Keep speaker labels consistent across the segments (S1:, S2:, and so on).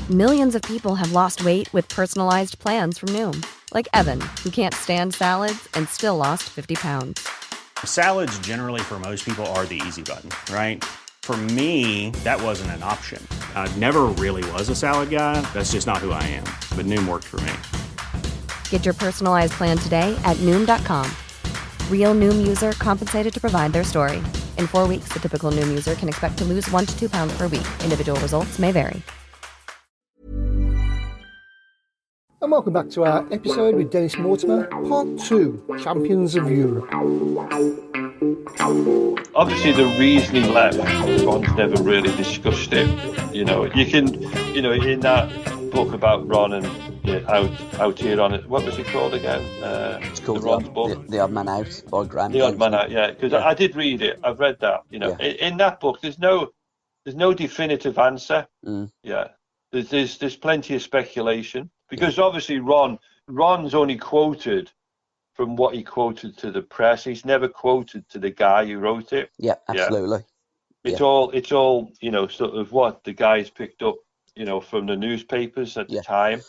S1: Millions of people have lost weight with personalized plans from Noom. Like Evan, who can't stand salads and still lost 50 pounds.
S2: Salads generally for most people are the easy button, right? For me, that wasn't an option. I never really was a salad guy. That's just not who I am. But Noom worked for me.
S1: Get your personalized plan today at Noom.com. Real Noom user compensated to provide their story. In 4 weeks, the typical Noom user can expect to lose 1 to 2 pounds per week. Individual results may vary.
S3: And welcome back to our episode with Dennis Mortimer, part 2, Champions of Europe.
S4: Obviously, the reason he left, Ron's never really discussed it. You know, you can, you know, in that book about Ron and out here on it, what was it called again?
S5: It's called
S4: Ron's book,
S5: The Odd Man Out by Grant.
S4: The Odd Man Out, yeah. Because I did read it. I've read that. You know, in that book, there's no definitive answer. Yeah, there's plenty of speculation because obviously Ron's only quoted from what he quoted to the press. He's never quoted to the guy who wrote it.
S5: Yeah, absolutely.
S4: It's all, you know, sort of what the guys picked up, you know, from the newspapers at the time.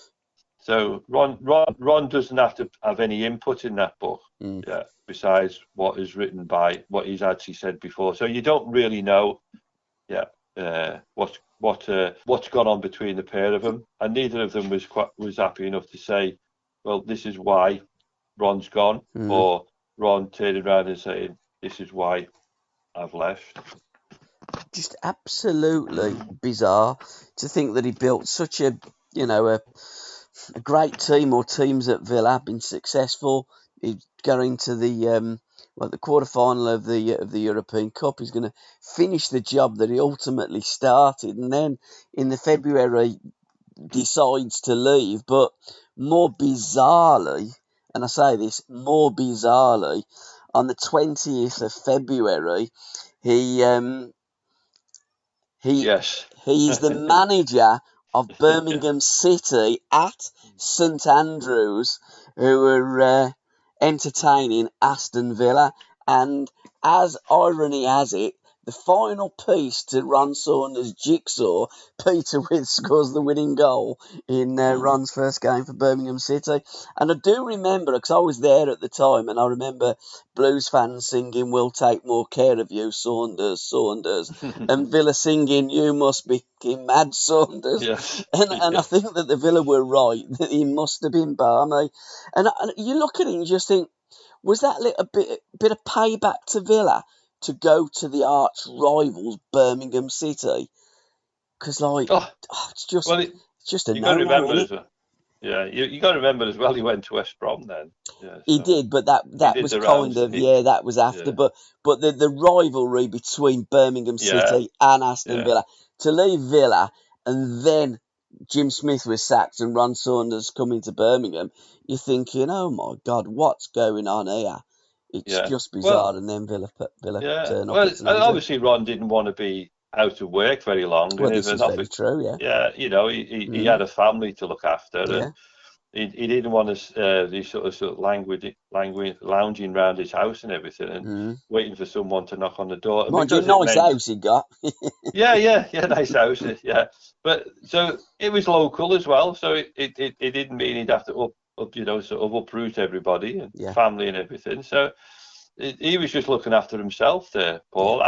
S4: So Ron doesn't have to have any input in that book, besides what is written by what he's actually said before. So you don't really know, what's gone on between the pair of them, and neither of them was happy enough to say, well, this is why Ron's gone, or Ron turning around and saying, this is why I've left.
S5: Just absolutely bizarre to think that he built such a great team, or teams at Villa, been successful. He's going to the quarterfinal of the European Cup. He's going to finish the job that he ultimately started, and then in the February decides to leave. But more bizarrely, and I say this more bizarrely, on the 20th of February, he is the manager of Birmingham City at St Andrews, who are entertaining Aston Villa. And as irony has it, the final piece to Ron Saunders' jigsaw, Peter With scores the winning goal in Ron's first game for Birmingham City. And I do remember, because I was there at the time, and I remember Blues fans singing, "We'll take more care of you, Saunders, Saunders," and Villa singing, "You must be mad, Saunders."
S4: Yes.
S5: And I think that the Villa were right, that he must have been balmy. And you look at it and you just think, was that a bit of payback to Villa to go to the arch rivals Birmingham City? Because it's just a no-no.
S4: You got to remember as well. He went to West Brom then. Yeah,
S5: he did, but that was kind of that was after. Yeah. But the rivalry between Birmingham City and Aston Villa, to leave Villa and then Jim Smith was sacked and Ron Saunders coming to Birmingham, you're thinking, oh my God, what's going on here? It's just bizarre. And then Villa turn up.
S4: Well, obviously Ron didn't want to be out of work very long.
S5: Well, this is very true,
S4: Yeah, you know, he had a family to look after, and he didn't want to be sort of lounging around his house and everything, and waiting for someone to knock on the door.
S5: Mind you, nice house he got.
S4: yeah, nice house, yeah. But so it was local as well, so it didn't mean he'd have to uproot everybody and family and everything. So he was just looking after himself there, Paul.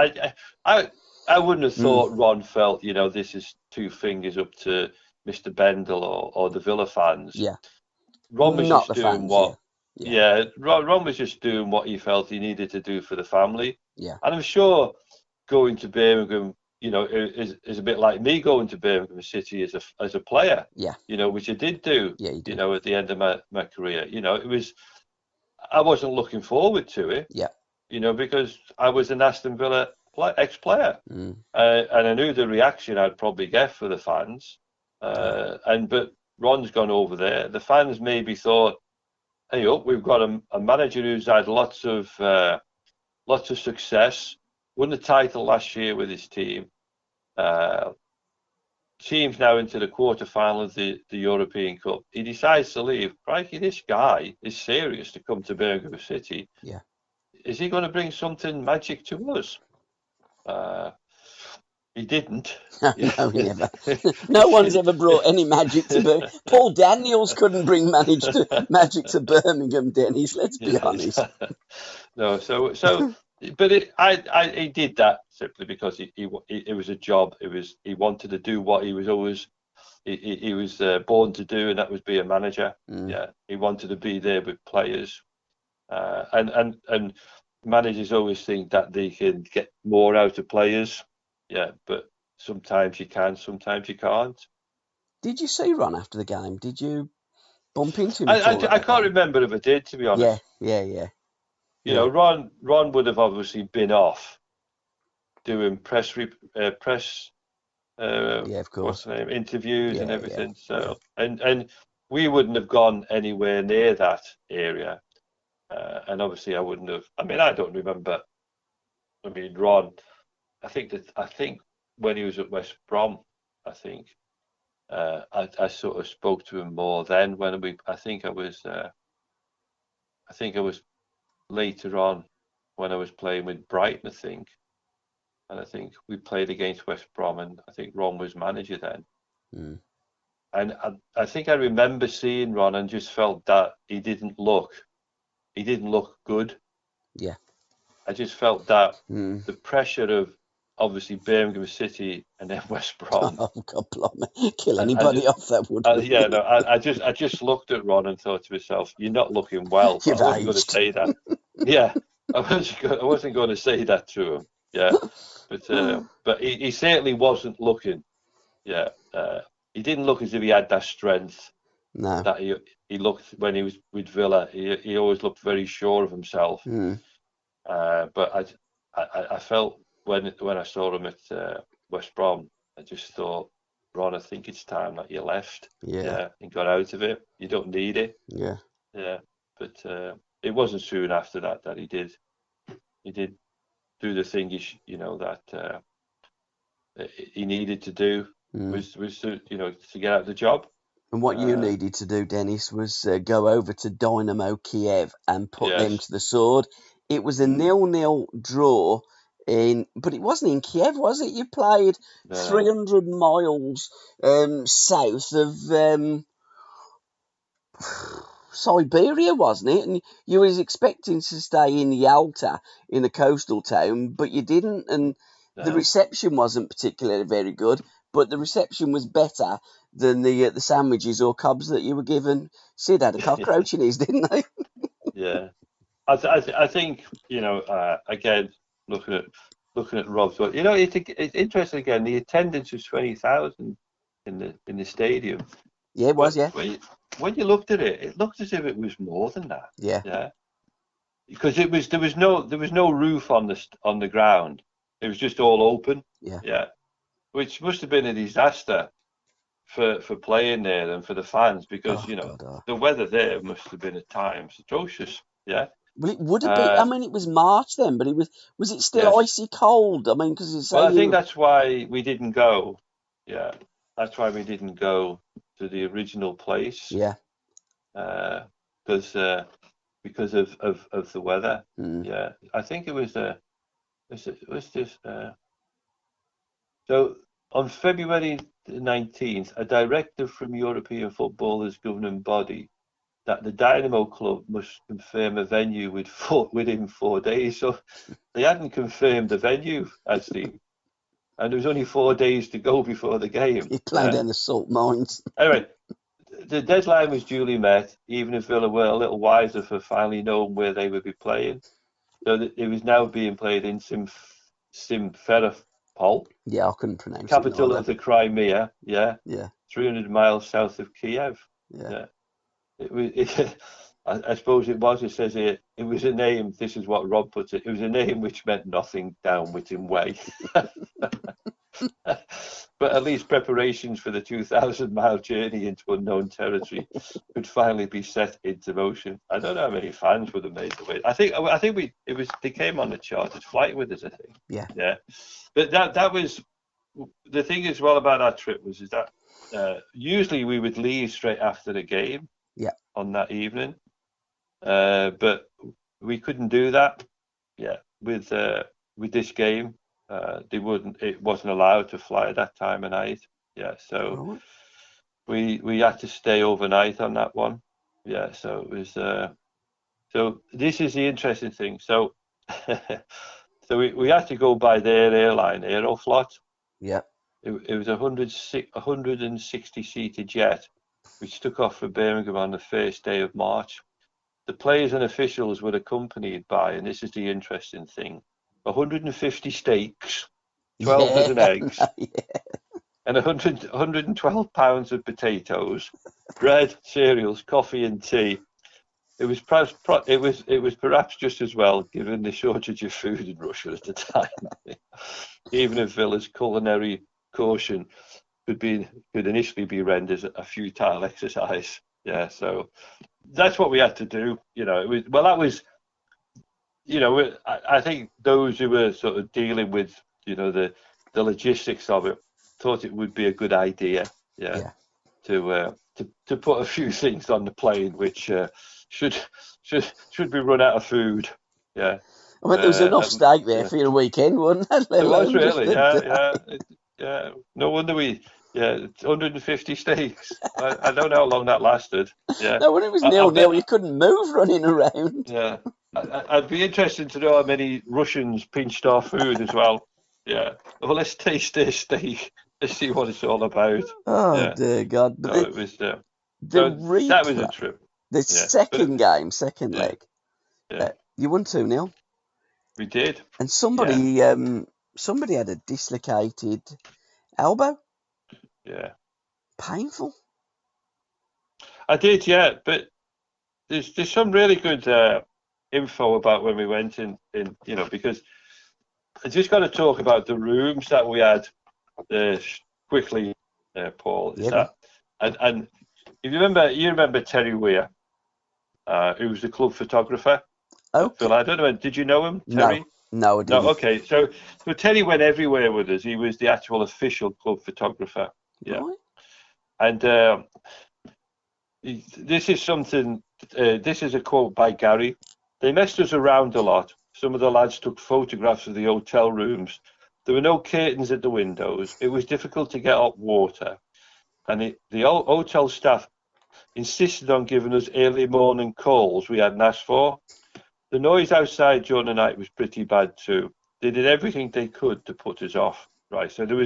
S4: I wouldn't have thought Ron felt, you know, this is two fingers up to Mr. Bendel or the Villa fans.
S5: Yeah.
S4: Ron was just doing Ron was just doing what he felt he needed to do for the family.
S5: Yeah.
S4: And I'm sure going to Birmingham, you know, is a bit like me going to Birmingham City as a player.
S5: Yeah.
S4: You know, which I did do.
S5: Yeah, you did.
S4: You know, at the end of my career. You know, I wasn't looking forward to it.
S5: Yeah.
S4: You know, because I was an Aston Villa ex-player, and I knew the reaction I'd probably get for the fans. But Ron's gone over there. The fans maybe thought, "Hey, we've got a manager who's had lots of success, won the title last year with his team. Team's now into the quarterfinal of the European Cup. He decides to leave. Crikey, this guy is serious to come to Birmingham City.
S5: Yeah,
S4: is he going to bring something magic to us?" He didn't.
S5: No, he never. No one's ever brought any magic to Birmingham. Paul Daniels couldn't bring magic to Birmingham, Dennis. Let's be honest.
S4: No, but he did that simply because it was a job. He wanted to do what he was always he was born to do, and that was be a manager. Yeah, he wanted to be there with players, and managers always think that they can get more out of players. Yeah, but sometimes you can, sometimes you can't.
S5: Did you see Ron after the game? Did you bump into him?
S4: I can't remember if I did, to be honest.
S5: Yeah.
S4: You know, Ron would have obviously been off doing press.
S5: Yeah, of course.
S4: What's the name? Interviews and everything. So and we wouldn't have gone anywhere near that area. And obviously I wouldn't have. I mean, I don't remember. I mean, Ron. I think when he was at West Brom, I sort of spoke to him more then. I think I was later on when I was playing with Brighton, I think. And I think we played against West Brom, and I think Ron was manager then. And I think I remember seeing Ron and just felt that he didn't look good.
S5: Yeah.
S4: I just felt that the pressure of obviously Birmingham City and then West Brom.
S5: Oh God, blimey. Kill anybody off that would.
S4: Yeah, no. I just looked at Ron and thought to myself, "You're not looking well." But I wasn't going to say that. Yeah, I wasn't going to say that to him. Yeah, but he certainly wasn't looking. Yeah, he didn't look as if he had that strength.
S5: No.
S4: That he looked when he was with Villa. He always looked very sure of himself. But I felt when I saw him at West Brom, I just thought, Ron, I think it's time that you left. Yeah, and got out of it. You don't need it.
S5: Yeah.
S4: But it wasn't soon after that he did do the thing that he needed to do was to get out of the job.
S5: And what you needed to do, Dennis, was go over to Dynamo Kiev and put them to the sword. It was a 0-0 draw, but it wasn't in Kiev, was it? You played 300 miles south of Siberia, wasn't it? And you was expecting to stay in Yalta, in a coastal town, but you didn't. And the reception wasn't particularly very good, but the reception was better than the sandwiches or cobs that you were given. Sid had a cockroach in his, didn't they?
S4: Yeah. I think, again, looking at Rob's, it's interesting again. The attendance was 20,000 in the stadium.
S5: Yeah, it was. Yeah.
S4: When you looked at it, it looked as if it was more than that.
S5: Yeah.
S4: Yeah. Because there was no roof on the ground. It was just all open.
S5: Yeah.
S4: Yeah. Which must have been a disaster for playing there and for the fans because the weather there must have been at times atrocious. Yeah.
S5: Well, it would have been. I mean, it was March then, but was it still icy cold? I mean, because it's.
S4: Well, I think that's why we didn't go. Yeah, that's why we didn't go to the original place.
S5: Yeah.
S4: Because of the weather. Yeah, I think it was just. So on February the 19th, a directive from European footballers' governing body that the Dynamo club must confirm a venue within 4 days. So they hadn't confirmed the venue, actually. And there was only 4 days to go before the game.
S5: He played in the salt mines.
S4: Anyway, the deadline was duly met, even if Villa were a little wiser for finally knowing where they would be playing. So it was now being played in Simferopol.
S5: Yeah, I couldn't pronounce
S4: capital of the Crimea.
S5: Yeah.
S4: 300 miles south of Kiev.
S5: Yeah.
S4: I suppose it was. It says here it was a name. This is what Rob puts it. It was a name which meant nothing down Whitting Way. But at least preparations for the 2,000-mile journey into unknown territory could finally be set into motion. I don't know how many fans would have made the way. I think they came on a chartered flight with us. I think. Yeah. But that was the thing as well about that trip is that usually we would leave straight after the game.
S5: Yeah.
S4: On that evening, but we couldn't do that. Yeah, with this game, It wasn't allowed to fly at that time of night. Yeah, so we had to stay overnight on that one. Yeah, so it was. So this is the interesting thing. So so we had to go by their airline, Aeroflot.
S5: Yeah.
S4: It was a 160-seater jet, which took off from Birmingham on the first day of March. The players and officials were accompanied by, and this is the interesting thing, 150 steaks, 12 dozen eggs, and 112 pounds of potatoes, bread, cereals, coffee, and tea. It was perhaps just as well, given the shortage of food in Russia at the time. Even if Villa's culinary caution could initially be rendered a futile exercise. Yeah, so that's what we had to do. I think those who were sort of dealing with, the logistics of it thought it would be a good idea. Yeah. To put a few things on the plane which should be run out of food. Yeah.
S5: I mean, there was enough steak there for your weekend, wasn't there?
S4: There was really, yeah. No wonder 150 steaks. I don't know how long that lasted. Yeah.
S5: No, when it was 0-0, you couldn't move running around.
S4: Yeah. I'd be interested to know how many Russians pinched our food as well. Yeah. Well, let's taste their steak. Let's see what it's all about.
S5: Oh, dear God. But
S4: it was that was a trip.
S5: The second leg, you won 2-0.
S4: We did.
S5: And somebody had a dislocated elbow.
S4: Yeah.
S5: Painful.
S4: I did, yeah. But there's some really good info about when we went in, because I just got to talk about the rooms that we had quickly, Paul. And if you remember Terry Weir, who was the club photographer.
S5: Oh,
S4: Phil, I don't know. Did you know him, Terry?
S5: No, I didn't.
S4: No, okay. So Terry went everywhere with us. He was the actual official club photographer. Yeah.
S5: Right.
S4: And this is something. This is a quote by Gary. They messed us around a lot. Some of the lads took photographs of the hotel rooms. There were no curtains at the windows. It was difficult to get hot water. And the hotel staff insisted on giving us early morning calls we hadn't asked for. The noise outside during the night was pretty bad too. They did everything they could to put us off. Right. So there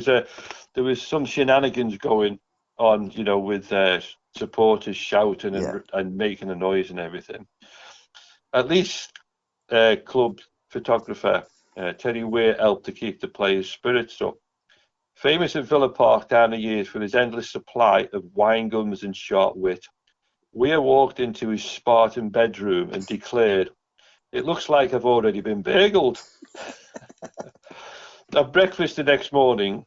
S4: was some shenanigans going on, with supporters shouting and making a noise and everything. At least club photographer Terry Weir helped to keep the players' spirits up. Famous at Villa Park down the years for his endless supply of wine gums and sharp wit, Weir walked into his Spartan bedroom and declared, "It looks like I've already been burgled." At breakfast the next morning,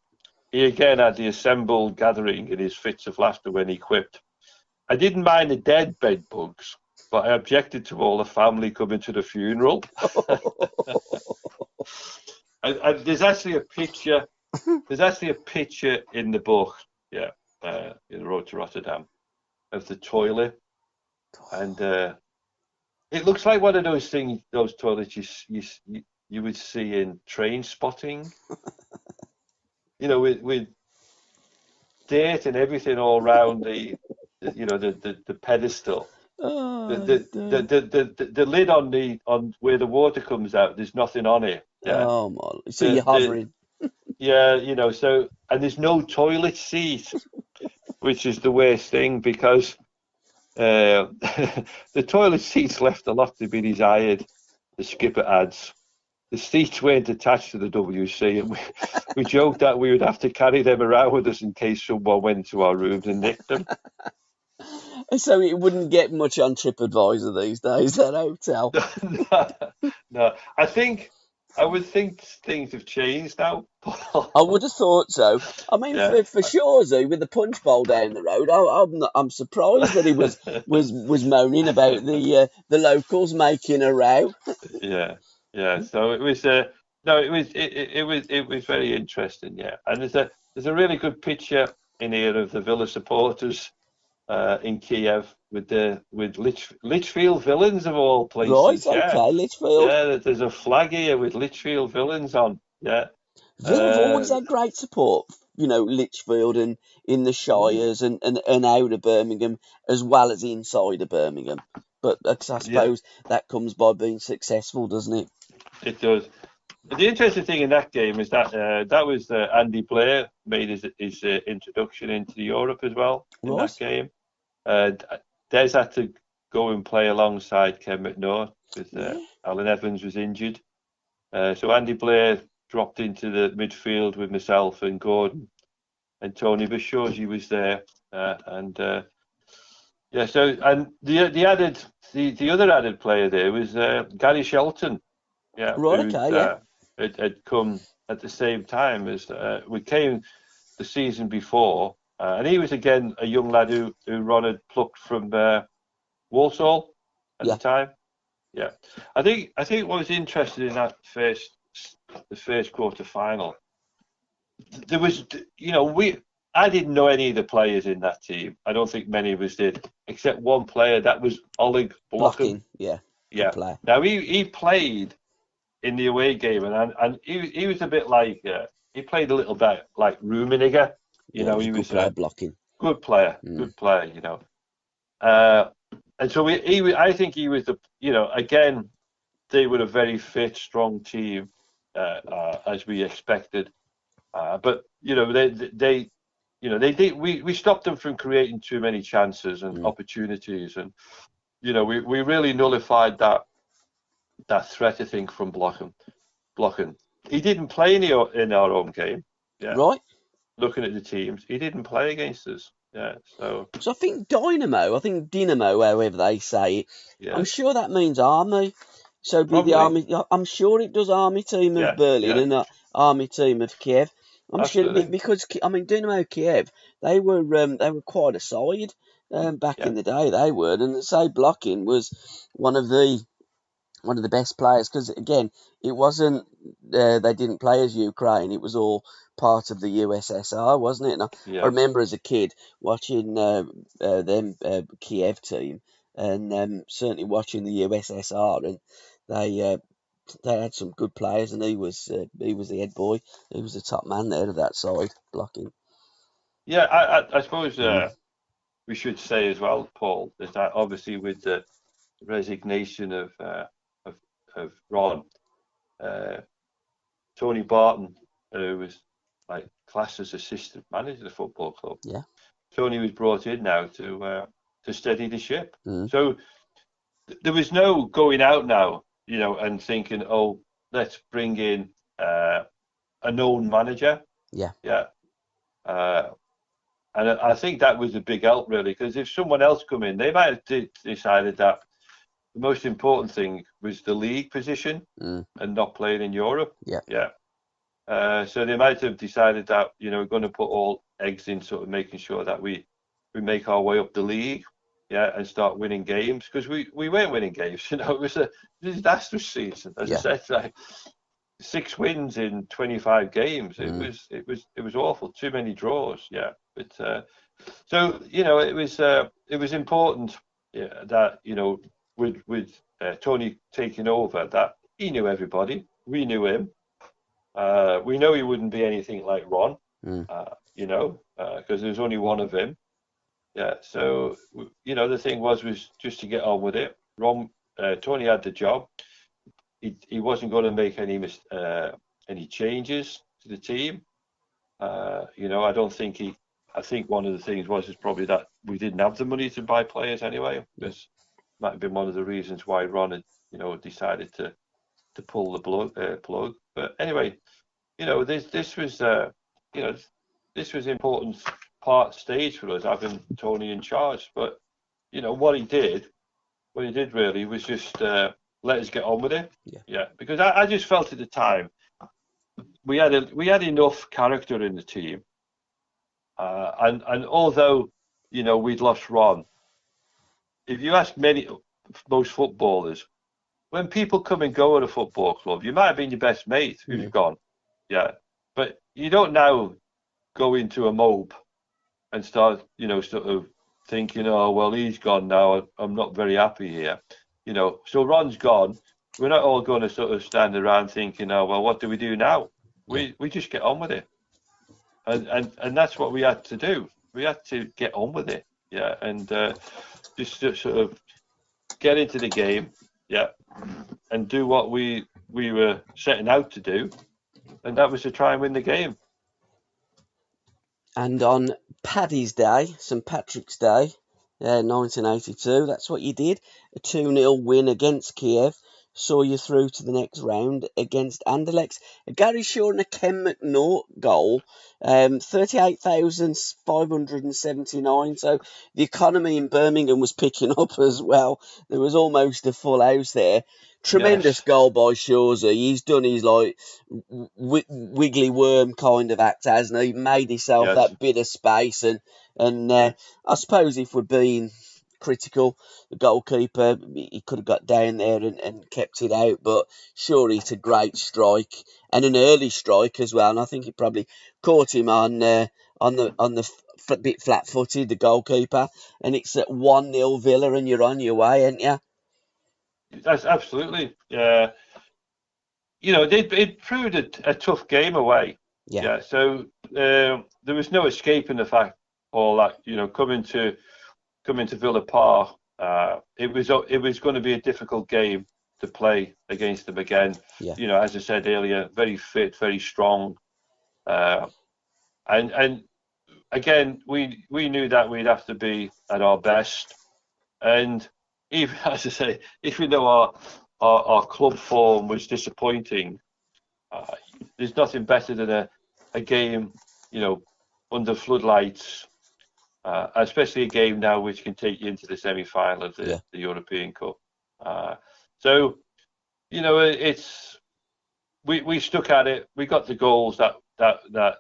S4: he again had the assembled gathering in his fits of laughter when he quipped, "I didn't mind the dead bed bugs, but I objected to all the family coming to the funeral." and there's actually a picture. There's actually a picture in the book, in the Road to Rotterdam, of the toilet, and it looks like one of those things, those toilets you would see in Train Spotting, with dirt and everything all around the pedestal.
S5: Oh,
S4: the lid on where the water comes out, there's nothing on it. Yeah.
S5: Oh my! So you're hovering.
S4: So, and there's no toilet seat, which is the worst thing because the toilet seats left a lot to be desired, the skipper adds. The seats weren't attached to the WC, and we joked that we would have to carry them around with us in case someone went to our rooms and nicked them.
S5: So it wouldn't get much on TripAdvisor these days, that hotel.
S4: No. I would think things have changed now, Paul.
S5: I would have thought so. I mean, for Shorzy with the punch bowl down the road, I'm surprised that he was moaning about the locals making a row.
S4: Yeah. So it was it was very interesting. Yeah, and there's a really good picture in here of the Villa supporters in Kiev with Lichfield Villains of all places.
S5: Right, okay, Lichfield.
S4: Yeah, there's a flag here with Lichfield Villains on. Yeah.
S5: Villa have always had great support, Lichfield and in the Shires and out of Birmingham as well as inside of Birmingham. But I suppose that comes by being successful, doesn't it?
S4: It does. The interesting thing in that game is that that was Andy Blair made his introduction into Europe as well in that game. Des had to go and play alongside Ken McNaught because Alan Evans was injured. So Andy Blair dropped into the midfield with myself and Gordon and Tony Bishoji was there. So and the other added player there was Gary Shelton. Yeah, had come at the same time as we came the season before, and he was again a young lad who Ron had plucked from Walsall at the time. Yeah, I think what was interesting in that the first quarter final, there was I didn't know any of the players in that team. I don't think many of us did, except one player. That was Oleg Blocking.
S5: Yeah.
S4: Now he played in the away game, and he was a bit like he played a little bit like Rummenigge. He was
S5: a good player blocking.
S4: Good player. And so I think he was again they were a very fit, strong team as we expected. But we stopped them from creating too many chances and opportunities, and we really nullified that threat, I think, from blocking. He didn't play in our own game. Yeah.
S5: Right.
S4: Looking at the teams, he didn't play against us. Yeah. So
S5: I think Dynamo, however they say it, I'm sure that means army. So be the army. I'm sure it does army team of Berlin and not army team of Kiev. I'm sure because Dynamo Kiev, they were quite a side back in the day. They were, and say blocking was one of the best players because again it wasn't they didn't play as Ukraine, it was all part of the USSR, wasn't it? And I remember as a kid watching them Kiev team and certainly watching the USSR, and they had some good players, and he was the head boy. He was the top man there of that side blocking.
S4: I suppose we should say as well, Paul, is that obviously with the resignation of Ron, Tony Barton, who was like classed as assistant manager of the football club.
S5: Yeah.
S4: Tony was brought in now to steady the ship. So there was no going out now, and thinking, oh, let's bring in a known manager.
S5: Yeah.
S4: And I think that was a big help, really, because if someone else come in, they might have decided that the most important thing was the league position and not playing in Europe. So they might have decided that we're going to put all eggs in sort of making sure that we make our way up the league, and start winning games, because we weren't winning games. It was a disastrous season, as I said, like 6 wins in 25 games. It was awful. Too many draws. But so it was important that with Tony taking over, that he knew everybody. We knew him. We know he wouldn't be anything like Ron, because there's only one of him. So the thing was just to get on with it. Tony had the job. He wasn't going to make any changes to the team. I don't think I think one of the things was probably that we didn't have the money to buy players anyway. This might have been one of the reasons why Ron had decided to pull the plug. But anyway, this was important stage for us, having Tony in charge. But what he did really was just let us get on with it. Because I just felt at the time we had enough character in the team, and although we'd lost Ron, if you ask most footballers, when people come and go at a football club, you might have been your best mate who's gone, but you don't now go into a mope and start sort of thinking, oh well, he's gone now, I'm not very happy here. So Ron's gone. We're not all going to sort of stand around thinking, oh well, what do we do now? We just get on with it, and that's what we had to do. We had to get on with it, and just to sort of get into the game, and do what we were setting out to do, and that was to try and win the game.
S5: And on Paddy's Day, St Patrick's Day, 1982, that's what you did. A 2-0 win against Kiev saw you through to the next round against Anderlecht. A Gary Shaw and a Ken McNaught goal, 38,579. So the economy in Birmingham was picking up as well. There was almost a full house there. Tremendous goal by Shawsey. He's done his wiggly worm kind of act, hasn't he? Made himself that bit of space, and I suppose if we're being critical, the goalkeeper, he could have got down there and kept it out, but sure, it's a great strike and an early strike as well, and I think it probably caught him on the bit flat-footed, the goalkeeper, and it's at 1-0 Villa, and you're on your way, ain't you?
S4: That's absolutely. It proved a tough game away. Yeah. So there was no escaping the fact, Paul, that coming to Villa Park, it was going to be a difficult game to play against them again. Yeah. As I said earlier, very fit, very strong, and again we knew that we'd have to be at our best, and even, as I say, even though our club form was disappointing, there's nothing better than a game, under floodlights, especially a game now which can take you into the semi-final of the European Cup. So, we stuck at it. We got the goals that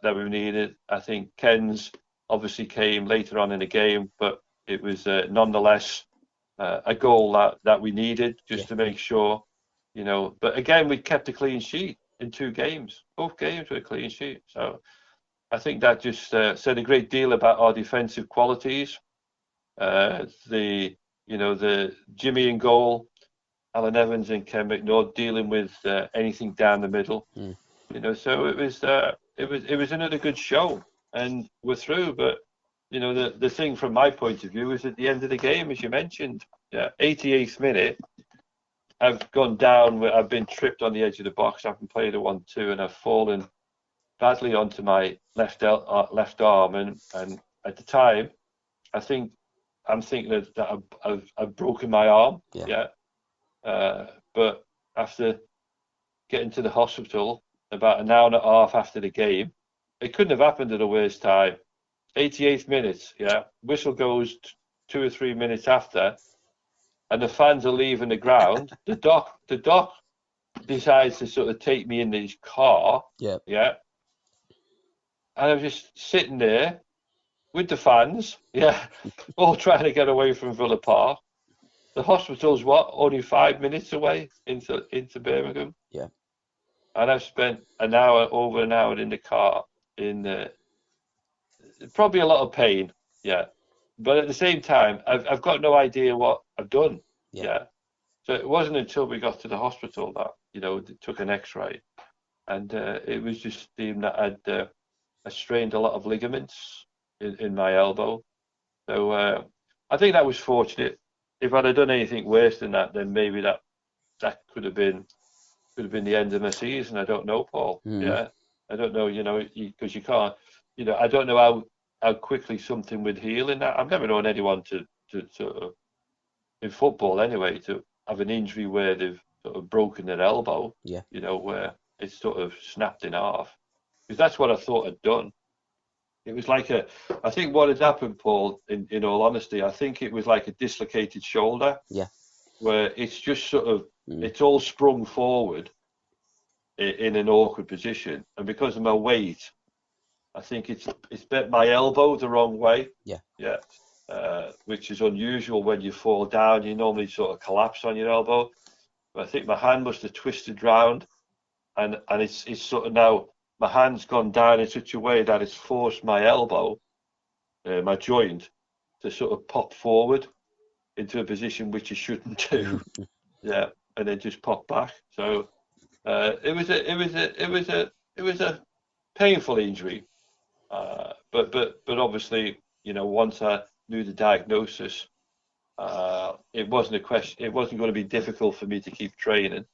S4: we needed. I think Ken's obviously came later on in the game, but it was nonetheless a goal that we needed just to make sure, But again, we kept a clean sheet in 2 games. Both games were a clean sheet. So I think that just said a great deal about our defensive qualities. The Jimmy in goal, Alan Evans and Ken McNaught dealing with anything down the middle. So it was another good show, and we're through. But the thing from my point of view is at the end of the game, as you mentioned, 88th minute, I've gone down. I've been tripped on the edge of the box. I've been played a 1-2, and I've fallen badly onto my left arm. And at the time, I'm thinking that I've broken my arm. But after getting to the hospital about an hour and a half after the game, it couldn't have happened at a worse time. 88th minute, whistle goes 2 or 3 minutes after, and the fans are leaving the ground. The doc decides to sort of take me in his car. And I was just sitting there with the fans, all trying to get away from Villa Park. The hospital's only 5 minutes away into Birmingham. And I've spent over an hour in the car in probably a lot of pain, but at the same time, I've got no idea what I've done. So it wasn't until we got to the hospital that they took an X-ray, and it was just deemed that I strained a lot of ligaments in my elbow. So I think that was fortunate. If I'd have done anything worse than that, then maybe that could have been the end of my season. I don't know, Paul. I don't know. Because you can't. I don't know how quickly something would heal in that. I've never known anyone to sort of, in football anyway, to have an injury where they've sort of broken their elbow. Where it's sort of snapped in half. Because that's what I thought I'd done. It was like I think what had happened, Paul, in all honesty, I think it was like a dislocated shoulder. Where it's just sort of, it's all sprung forward in an awkward position. And because of my weight, I think it's bent my elbow the wrong way. Which is unusual when you fall down. You normally sort of collapse on your elbow. But I think my hand must have twisted round, and it's sort of now, my hand's gone down in such a way that it's forced my elbow, my joint, to sort of pop forward into a position which it shouldn't do. And then just pop back. So it was a painful injury, but obviously, once I knew the diagnosis, it wasn't a question. It wasn't going to be difficult for me to keep training.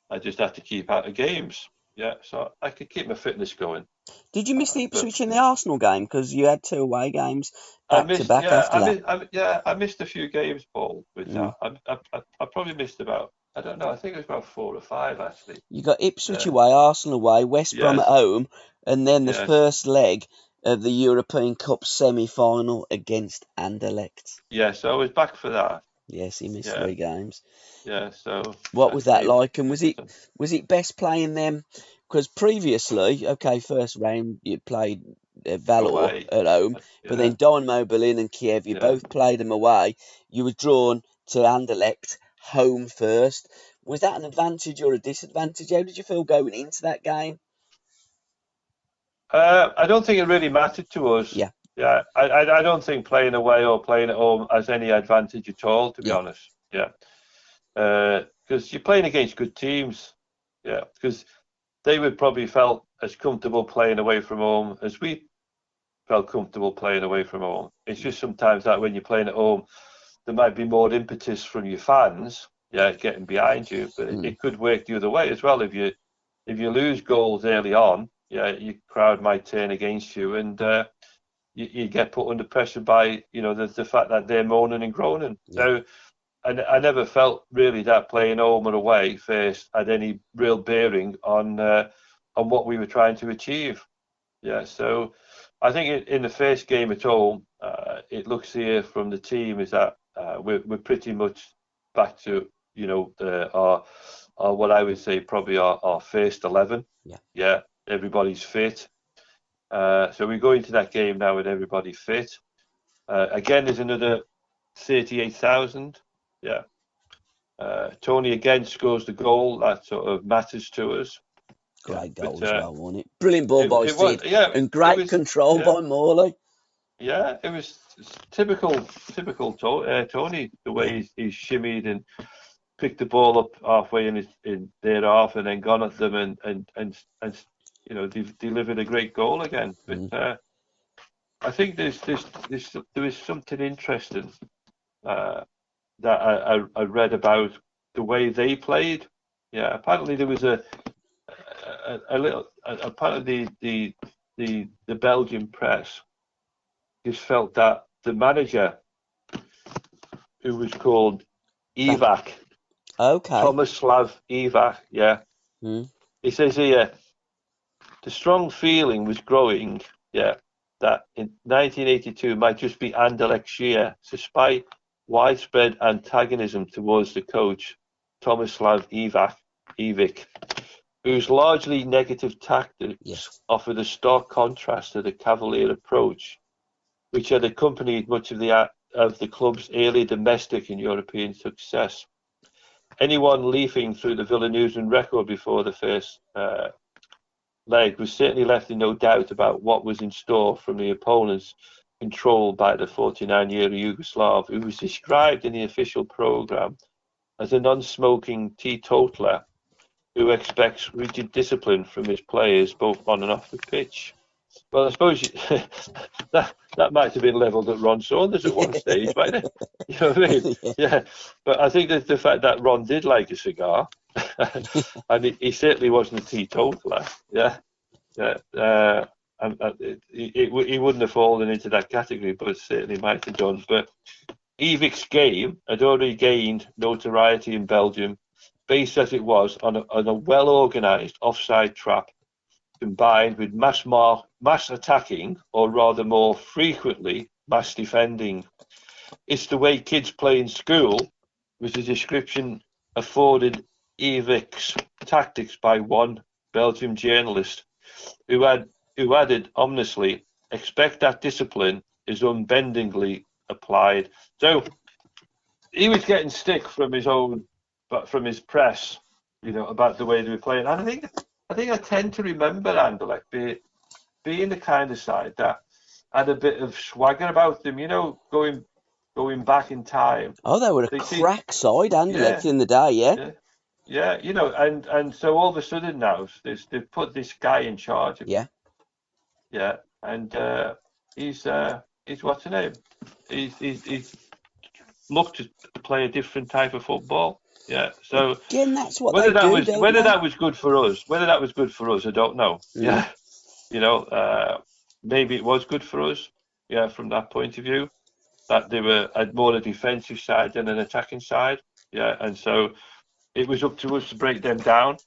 S4: I just had to keep out of games. Yeah, so I could keep my fitness going.
S5: Did you miss the Ipswich in the Arsenal game? Because you had 2 away games back to back after that.
S4: I missed a few games, Paul, with that. I probably missed about, I don't know, I think it was about 4 or 5, actually.
S5: You got Ipswich away, Arsenal away, West Brom at home, and then the first leg of the European Cup semi-final against Anderlecht.
S4: Yeah, so I was back for that.
S5: Yes, he missed 3 games.
S4: Yeah, so...
S5: What was that like? And was it best playing them? Because previously, first round you played Valor at home, but then Dynamo Berlin and Kiev, you both played them away. You were drawn to Anderlecht home first. Was that an advantage or a disadvantage? How did you feel going into that game?
S4: I don't think it really mattered to us.
S5: Yeah.
S4: Yeah, I don't think playing away or playing at home has any advantage at all, to be honest. Yeah. Because you're playing against good teams. Yeah. Because they would probably felt as comfortable playing away from home as we felt comfortable playing away from home. It's just sometimes that when you're playing at home, there might be more impetus from your fans, getting behind you, but it could work the other way as well. If you lose goals early on, your crowd might turn against you, and you get put under pressure by the fact that they're moaning and groaning. So I never felt really that playing home or away first had any real bearing on what we were trying to achieve. Yeah, so I think in the first game at home, it looks here from the team is that we're pretty much back to our what I would say probably our first 11. Yeah, everybody's fit. So we go into that game now with everybody fit. Again, there's another 38,000. Yeah. Tony again scores the goal that sort of matters to us.
S5: Great goal as well, wasn't it? Brilliant ball by Sid, and great control by Morley.
S4: Yeah, it was typical Tony, the way he's shimmied and picked the ball up halfway in their half and then gone at them and delivered a great goal again. But I think there is something interesting that I read about the way they played. Yeah, apparently there was a part of the Belgian press just felt that the manager, who was called Ivac, Tomislav Ivac, he says here, the strong feeling was growing, that in 1982 might just be Anderlecht's year, despite widespread antagonism towards the coach, Tomislav Ivic, whose largely negative tactics offered a stark contrast to the cavalier approach, which had accompanied much of the club's early domestic and European success. Anyone leafing through the Villa News and Record before the first leg was certainly left in no doubt about what was in store from the opponents controlled by the 49-year Yugoslav, who was described in the official programme as a non-smoking teetotaler who expects rigid discipline from his players both on and off the pitch. Well, I suppose that might have been levelled at Ron Saunders at one stage, mightn't it? You know what I mean? Yeah. But I think that the fact that Ron did like a cigar, and he certainly wasn't a teetotaler, he wouldn't have fallen into that category, but it certainly might have done. But Ivic's game had already gained notoriety in Belgium, based as it was on a well-organised offside trap, combined with mass attacking, or rather more frequently, mass defending. It's the way kids play in school, was the description afforded Ivic's tactics by one Belgian journalist, who added ominously, expect that discipline is unbendingly applied. So he was getting stick from his press, about the way they were playing. And I think I tend to remember Anderlecht being the kind of side that had a bit of swagger about them, going back in time.
S5: Oh, they were a crack side, Anderlecht, in the day, yeah.
S4: Yeah, you know, and so all of a sudden now they've put this guy in charge.
S5: Yeah.
S4: Yeah, and he's what's the name? He's looked to play a different type of football. Yeah, so
S5: Again, that's what they do, don't
S4: whether
S5: they?
S4: that was good for us, I don't know. Yeah, you know, maybe it was good for us. Yeah, from that point of view, that they had more a defensive side than an attacking side. Yeah, and so it was up to us to break them down.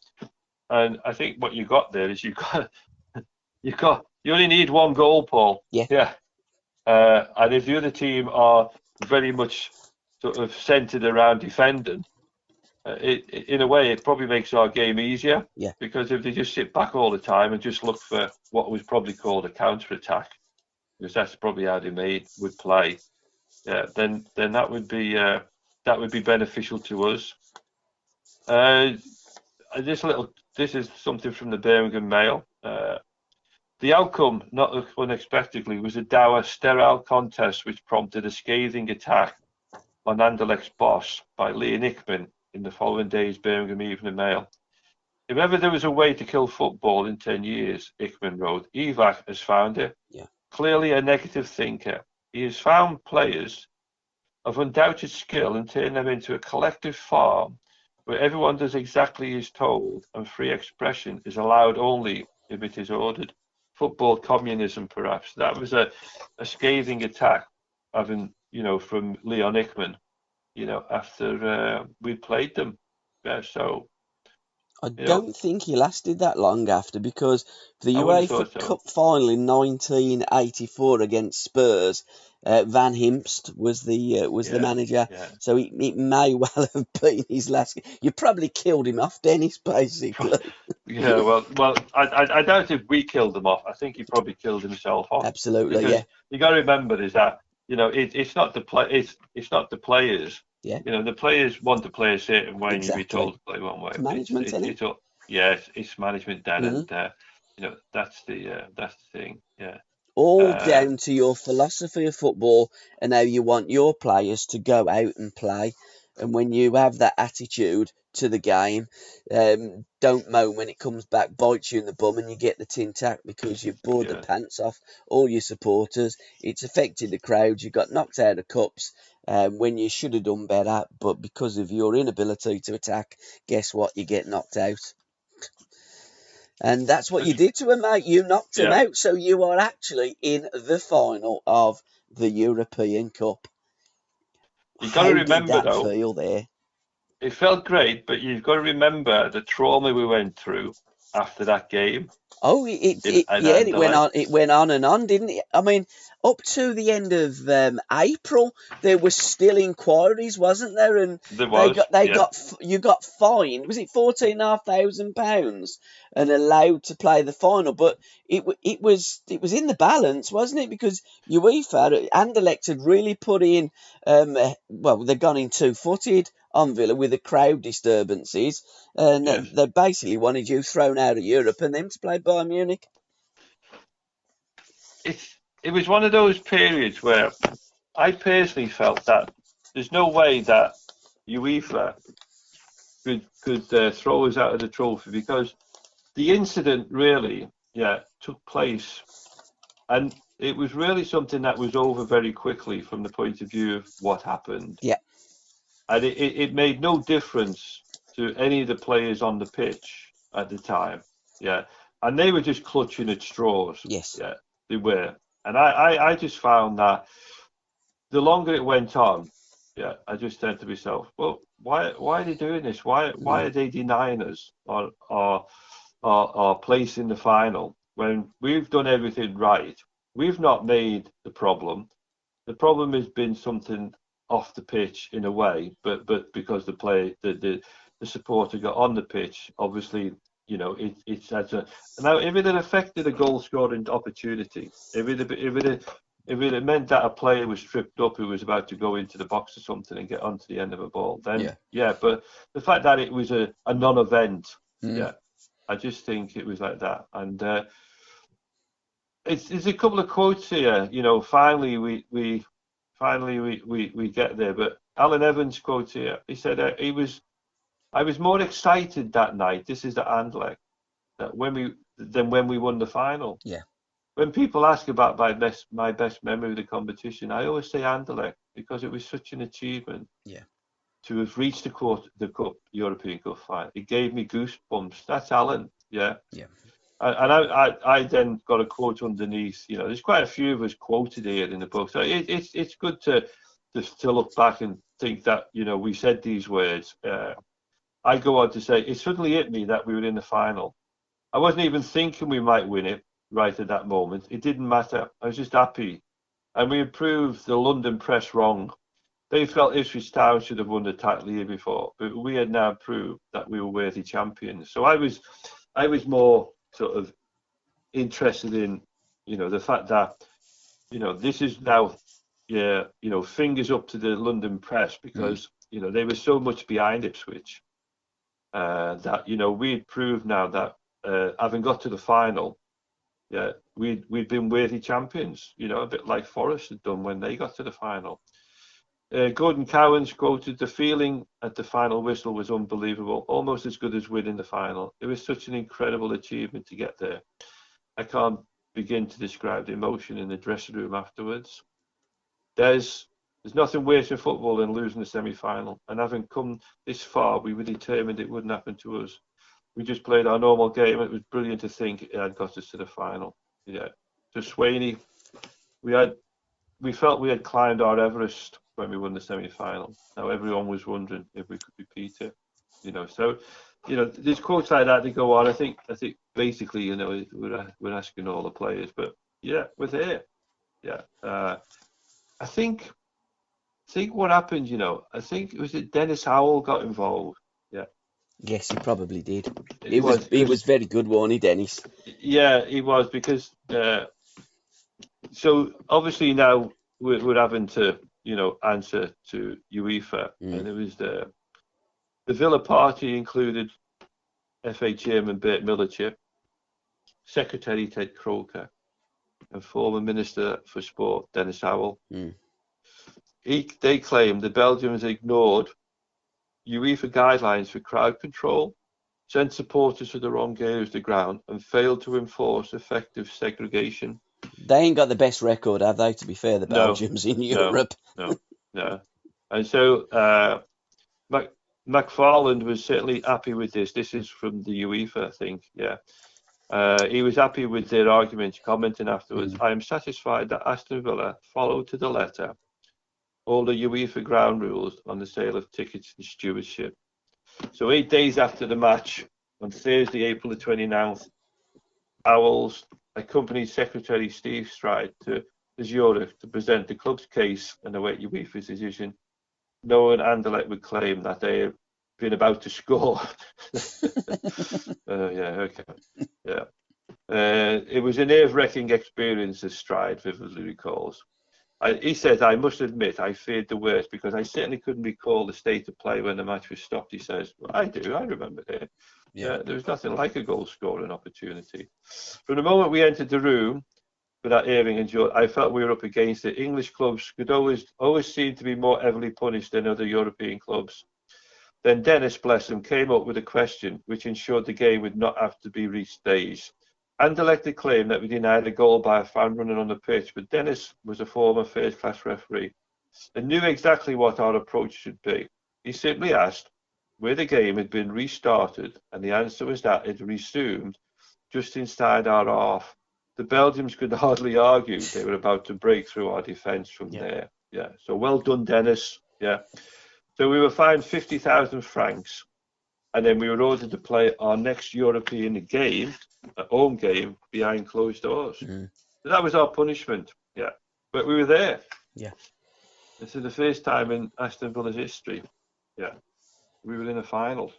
S4: And I think what you got there is you only need one goal, Paul.
S5: Yeah.
S4: Yeah. And if the other team are very much sort of centered around defending, in a way, it probably makes our game easier.
S5: Yeah.
S4: Because if they just sit back all the time and just look for what was probably called a counter attack, because that's probably how they would play, then that would be beneficial to us. This is something from the Birmingham Mail. The outcome, not unexpectedly, was a dour, sterile contest which prompted a scathing attack on Anderlecht's boss by Leon Hickman in the following day's Birmingham Evening Mail. If ever there was a way to kill football in 10 years, Hickman wrote, Evac has found it.
S5: Yeah.
S4: Clearly a negative thinker, he has found players of undoubted skill and turned them into a collective farm where everyone does exactly as told and free expression is allowed only if it is ordered. Football communism, perhaps. That was a scathing attack, having, you know, from Leon Hickman, you know, after we played them. Yeah, so
S5: I don't think he lasted that long after, because the
S4: I would have
S5: UEFA
S4: thought so.
S5: Cup final in 1984 against Spurs, Van Himpst was the manager.
S4: Yeah.
S5: So it may well have been his last. You probably killed him off, Dennis, basically.
S4: Yeah, well, I doubt if we killed him off. I think he probably killed himself off.
S5: Absolutely,
S4: because
S5: yeah.
S4: You got to remember is that, you know, it's not the players.
S5: Yeah.
S4: You know, the players want to play a certain way, and
S5: Exactly.
S4: you be told to play one way.
S5: It's management, isn't it?
S4: It's management, Dan, and you know, that's the thing. Yeah.
S5: All down to your philosophy of football and how you want your players to go out and play. And when you have that attitude to the game, don't moan when it comes back, bites you in the bum, and you get the tin tack because you've bored the pants off all your supporters. It's affected the crowd. You got knocked out of cups when you should have done better, but because of your inability to attack, guess what? You get knocked out. And that's what you did to him, mate. You knocked him out, so you are actually in the final of the European Cup.
S4: You've got to remember,
S5: How did that
S4: though,
S5: feel there?
S4: It felt great, but you've got to remember the trauma we went through after that game.
S5: Oh, it went on and on, didn't it? I mean, up to the end of April, there was still inquiries, wasn't there? And you got fined. Was it £14,500 and allowed to play the final? But it was in the balance, wasn't it? Because UEFA, Anderlecht had really put in. They'd gone in 2-footed on Villa with the crowd disturbances, and they basically wanted you thrown out of Europe and them to play Bayern Munich.
S4: It was one of those periods where I personally felt that there's no way that UEFA could throw us out of the trophy, because the incident really took place, and it was really something that was over very quickly from the point of view of what happened.
S5: Yeah.
S4: And it made no difference to any of the players on the pitch at the time. Yeah. And they were just clutching at straws.
S5: Yes.
S4: Yeah, they were. And I just found that the longer it went on, I just said to myself, well, why are they doing this? Why are they denying us our place in the final when we've done everything right? We've not made the problem. The problem has been something off the pitch in a way, but because the supporter got on the pitch, obviously, you know, it's as a now if it had affected a goal scoring opportunity, if it had meant that a player was tripped up who was about to go into the box or something and get onto the end of a ball, then but the fact that it was a non-event, I just think it was like that. And it's a couple of quotes here, you know, finally we get there. But Alan Evans quotes here. He said he was I was more excited that night. This is the Anderlecht than when we won the final.
S5: Yeah.
S4: When people ask about my best memory of the competition, I always say Anderlecht because it was such an achievement.
S5: Yeah.
S4: To have reached the European Cup final, it gave me goosebumps. That's Alan, yeah.
S5: Yeah.
S4: And I then got a quote underneath. You know, there's quite a few of us quoted here in the book. So it's good to look back and think that, you know, we said these words. I go on to say, it suddenly hit me that we were in the final. I wasn't even thinking we might win it right at that moment. It didn't matter. I was just happy. And we had proved the London press wrong. They felt Ipswich Town should have won the title the year before, but we had now proved that we were worthy champions. So I was more sort of interested in, you know, the fact that, you know, this is now, you know, fingers up to the London press because, you know, they were so much behind Ipswich that, you know, we'd proved now that having got to the final, we'd been worthy champions, you know, a bit like Forest had done when they got to the final. Gordon Cowan's quoted, "The feeling at the final whistle was unbelievable, almost as good as winning the final. It was such an incredible achievement to get there. I can't begin to describe the emotion in the dressing room afterwards." There's nothing worse in football than losing the semi-final, and having come this far, we were determined it wouldn't happen to us. We just played our normal game. It was brilliant to think it had got us to the final. Yeah. So Swaney, we felt we had climbed our Everest when we won the semi-final. Now everyone was wondering if we could repeat it, you know. So, you know, there's quotes like that that go on. I think basically, you know, we're asking all the players, but yeah, we're there. Yeah, I think what happened, you know, I think it was that Dennis Howell got involved. Yeah.
S5: Yes, he probably did. He was very good, wasn't he, Dennis?
S4: Yeah, he was because. So obviously now we're having to, you know, answer to UEFA, and it was the Villa party included FA Chairman Bert Millichip, Secretary Ted Croker, and former Minister for Sport Dennis Howell. They claimed the Belgians ignored UEFA guidelines for crowd control, sent supporters to the wrong areas of the ground, and failed to enforce effective segregation.
S5: They ain't got the best record, have they, to be fair, the Belgians in Europe?
S4: No. And so McFarland was certainly happy with this. This is from the UEFA, I think, yeah. He was happy with their arguments, commenting afterwards, "I am satisfied that Aston Villa followed to the letter all the UEFA ground rules on the sale of tickets and stewardship." So 8 days after the match, on Thursday, April the 29th, Howells accompanied Secretary Steve Stride to Zurich to present the club's case and await UEFA's decision. No one Anderlecht would claim that they had been about to score. It was a nerve-wracking experience, as Stride vividly recalls. He said, "I must admit I feared the worst because I certainly couldn't recall the state of play when the match was stopped." He says, "Well, I do. I remember it. There was nothing like a goal-scoring opportunity. From the moment we entered the room for that Irving and George, I felt we were up against it. English clubs could always seem to be more heavily punished than other European clubs." Then Dennis, bless him, came up with a question which ensured the game would not have to be restaged. Anderlecht claimed that we denied a goal by a fan running on the pitch, but Dennis was a former first-class referee and knew exactly what our approach should be. He simply asked where the game had been restarted, and the answer was that it resumed just inside our half. The Belgians could hardly argue they were about to break through our defence from there. Yeah, so well done, Dennis. Yeah. So we were fined 50,000 francs, and then we were ordered to play our next European game, a home game, behind closed doors. So that was our punishment. Yeah, but we were there.
S5: Yeah.
S4: This is the first time in Aston Villa's history. Yeah, we were in a final,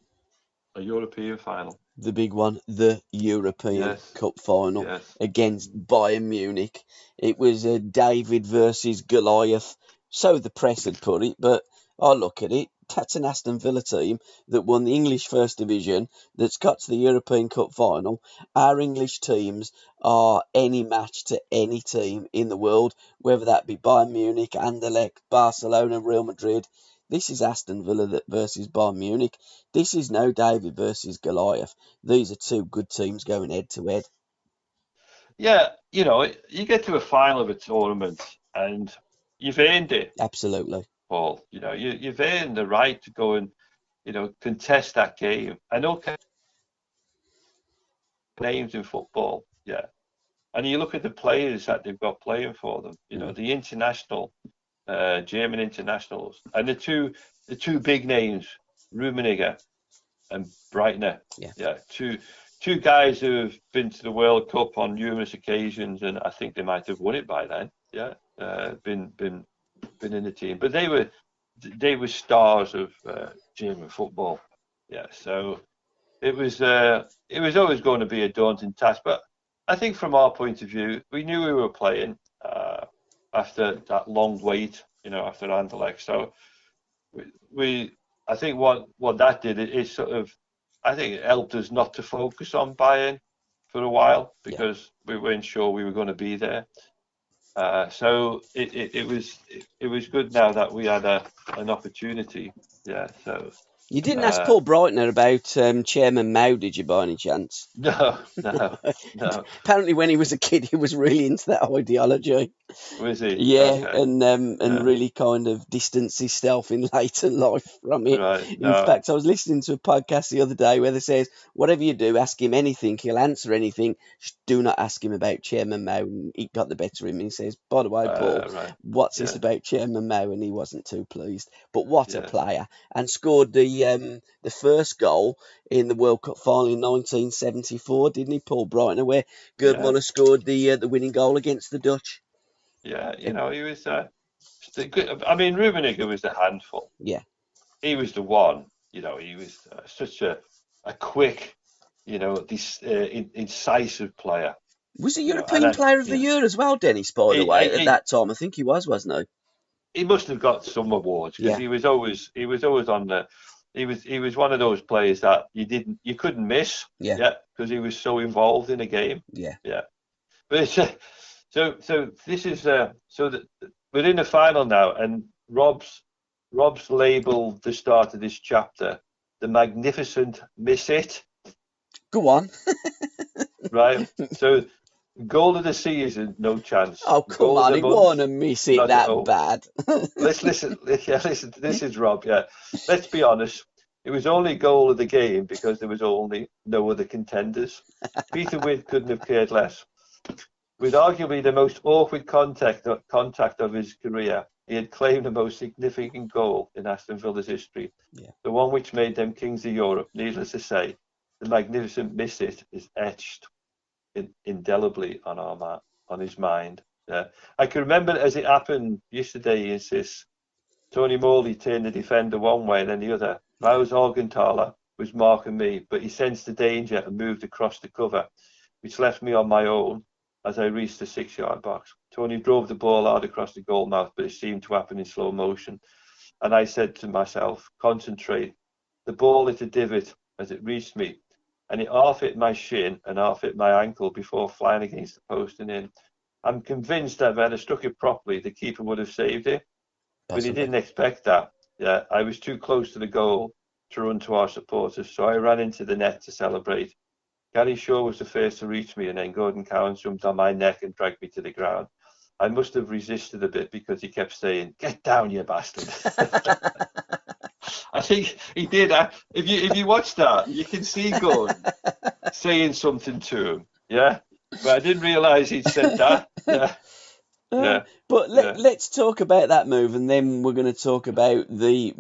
S4: a European final.
S5: The big one, the European Cup final against Bayern Munich. It was a David versus Goliath. So the press had put it, but I look at it, that's an Aston Villa team that won the English First Division, that's got to the European Cup final. Our English teams are any match to any team in the world, whether that be Bayern Munich, Anderlecht, Barcelona, Real Madrid. This is Aston Villa versus Bayern Munich. This is no David versus Goliath. These are two good teams going head to head.
S4: Yeah, you get to a final of a tournament and you've earned it.
S5: Absolutely.
S4: Paul, you've earned the right to go and, contest that game. I know names in football, yeah. And you look at the players that they've got playing for them, the international, German internationals, and the two big names, Rummenigge and Breitner. Yeah, two guys who have been to the World Cup on numerous occasions, and I think they might have won it by then. Yeah, been in the team, but they were stars of German football. Yeah, so it was always going to be a daunting task, but I think from our point of view, we knew we were playing after that long wait, after Anderlecht. So I think what that did is sort of, I think it helped us not to focus on Bayern for a while because we weren't sure we were going to be there. So it was good now that we had an opportunity. Yeah. So
S5: you didn't ask Paul Breitner about Chairman Mao, did you, by any chance?
S4: No.
S5: Apparently, when he was a kid, he was really into that ideology.
S4: Was he?
S5: Yeah,
S4: okay.
S5: and really kind of distanced himself in later life from it.
S4: Right.
S5: In fact, I was listening to a podcast the other day where they says, whatever you do, ask him anything, he'll answer anything. Just do not ask him about Chairman Mao. And he got the better of him. And he says, by the way, Paul, what's this about Chairman Mao? And he wasn't too pleased. But what a player. And scored the first goal in the World Cup final in 1974, didn't he, Paul Breitner, where Gerd Muller scored the winning goal against the Dutch.
S4: Yeah, he was. I mean, Rummenigge was a handful.
S5: Yeah,
S4: he was the one. He was such a quick, incisive player.
S5: Was he European Player of the Year as well, Dennis? By the way, at that time, I think he was, wasn't he?
S4: He must have got some awards because he was always on the. He was one of those players that you couldn't miss.
S5: Yeah,
S4: because he was so involved in the game.
S5: Yeah.
S4: But so this is we're in the final now, and Rob's labelled the start of this chapter the magnificent miss it.
S5: Go on.
S4: Right. So goal of the season, no chance.
S5: Oh come on, he won't miss it that bad.
S4: Let's listen. Yeah, listen. This is Rob. Yeah. Let's be honest. It was only goal of the game because there was only no other contenders. Peter Witt couldn't have cared less. With arguably the most awkward contact of his career, he had claimed the most significant goal in Aston Villa's history.
S5: Yeah.
S4: The one which made them kings of Europe. Needless to say, the magnificent miss it is etched indelibly on his mind. I can remember as it happened yesterday. He insists Tony Morley turned the defender one way and then the other. Maus Augenthaler was marking me, but he sensed the danger and moved across the cover, which left me on my own as I reached the 6-yard box. Tony drove the ball hard across the goal mouth, but it seemed to happen in slow motion. And I said to myself, concentrate. The ball hit a divot as it reached me, and it half hit my shin and half hit my ankle before flying against the post and in. I'm convinced that if I had struck it properly, the keeper would have saved it. But he didn't expect that. Yeah, I was too close to the goal to run to our supporters, so I ran into the net to celebrate. Gary Shaw was the first to reach me, and then Gordon Cowan jumped on my neck and dragged me to the ground. I must have resisted a bit because he kept saying, "Get down, you bastard." I think he did. If you watch that, you can see Gordon saying something to him. Yeah, but I didn't realise he'd said that. Yeah.
S5: But let's talk about that move, and then we're going to talk about the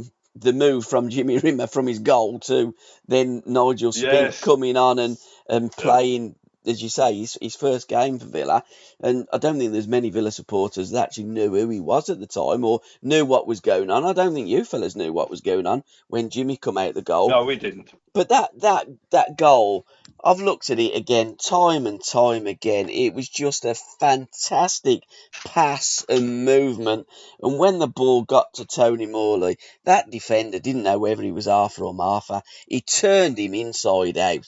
S5: move from Jimmy Rimmer from his goal to then Nigel Spink coming on and playing, as you say, his first game for Villa. And I don't think there's many Villa supporters that actually knew who he was at the time or knew what was going on. I don't think you fellas knew what was going on when Jimmy come out the goal.
S4: No, we didn't.
S5: But that goal, I've looked at it again, time and time again. It was just a fantastic pass and movement. And when the ball got to Tony Morley, that defender didn't know whether he was Arthur or Martha. He turned him inside out.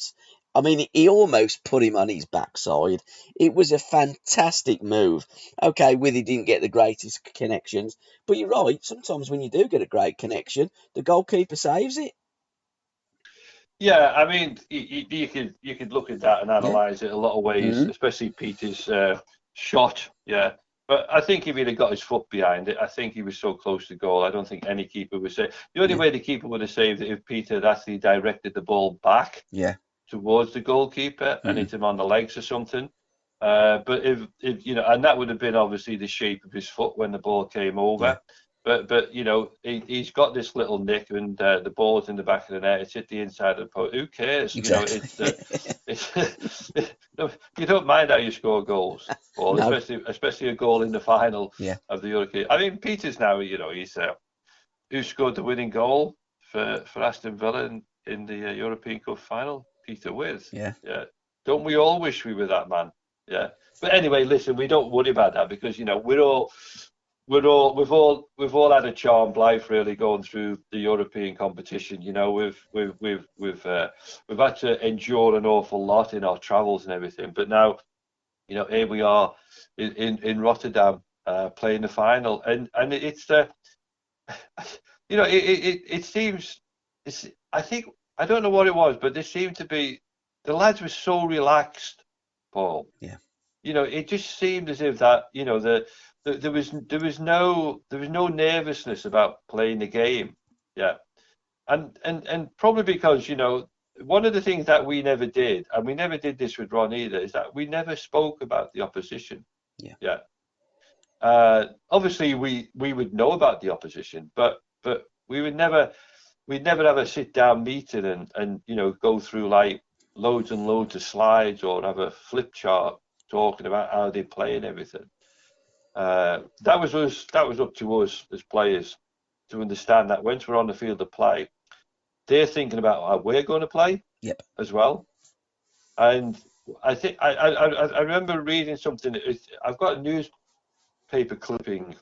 S5: I mean, he almost put him on his backside. It was a fantastic move. Okay, Withy didn't get the greatest connections, but you're right. Sometimes when you do get a great connection, the goalkeeper saves it.
S4: Yeah, I mean, you could look at that and
S5: Yeah.
S4: analyse it a lot of ways, especially Peter's shot. Yeah, but I think if he'd have got his foot behind it, I think he was so close to goal. I don't think any keeper would say. The only way the keeper would have saved it if Peter had actually directed the ball back towards the goalkeeper and hit him on the legs or something. But if you know, and that would have been obviously the shape of his foot when the ball came over.
S5: Yeah.
S4: But you know, he's got this little nick, and the ball's in the back of the net. It's hit the inside of the post. Who cares?
S5: Exactly.
S4: You know, it's you don't mind how you score goals, Paul,
S5: No.
S4: especially a goal in the final
S5: Yeah.
S4: of the European. I mean, Peter's now, you know, he's who scored the winning goal for Aston Villa in the European Cup final? Peter With.
S5: Yeah.
S4: Don't we all wish we were that man? Yeah. But anyway, listen, we don't worry about that because you know we've all had a charmed life really going through the European competition. You know, we've had to endure an awful lot in our travels and everything. But now, you know, here we are in Rotterdam playing the final, and it's you know, it seems I think I don't know what it was, but there seemed to be the lads were so relaxed, Paul.
S5: Yeah.
S4: You know, it just seemed as if that, you know, there was no nervousness about playing the game. Yeah. And probably because, you know, one of the things that we never did, and we never did this with Ron either, is that we never spoke about the opposition.
S5: Yeah.
S4: Yeah. Obviously we would know about the opposition, but we'd never have a sit down meeting and you know go through like loads and loads of slides or have a flip chart talking about how they play and everything. That was up to us as players to understand that once we're on the field of play, they're thinking about how we're going to play as well. And I think I remember reading something. I've got a newspaper clipping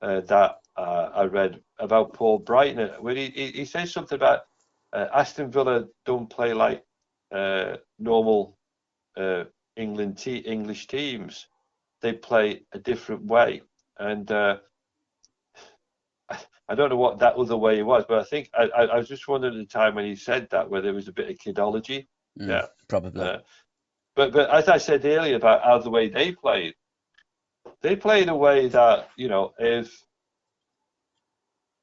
S4: that I read about Paul Brighton, where he says something about Aston Villa don't play like normal English teams. They play a different way, and I don't know what that other way was, but I think I was just wondering at the time when he said that whether it was a bit of kidology. Yeah,
S5: probably.
S4: But as I said earlier about how the way they played in a way that, you know, if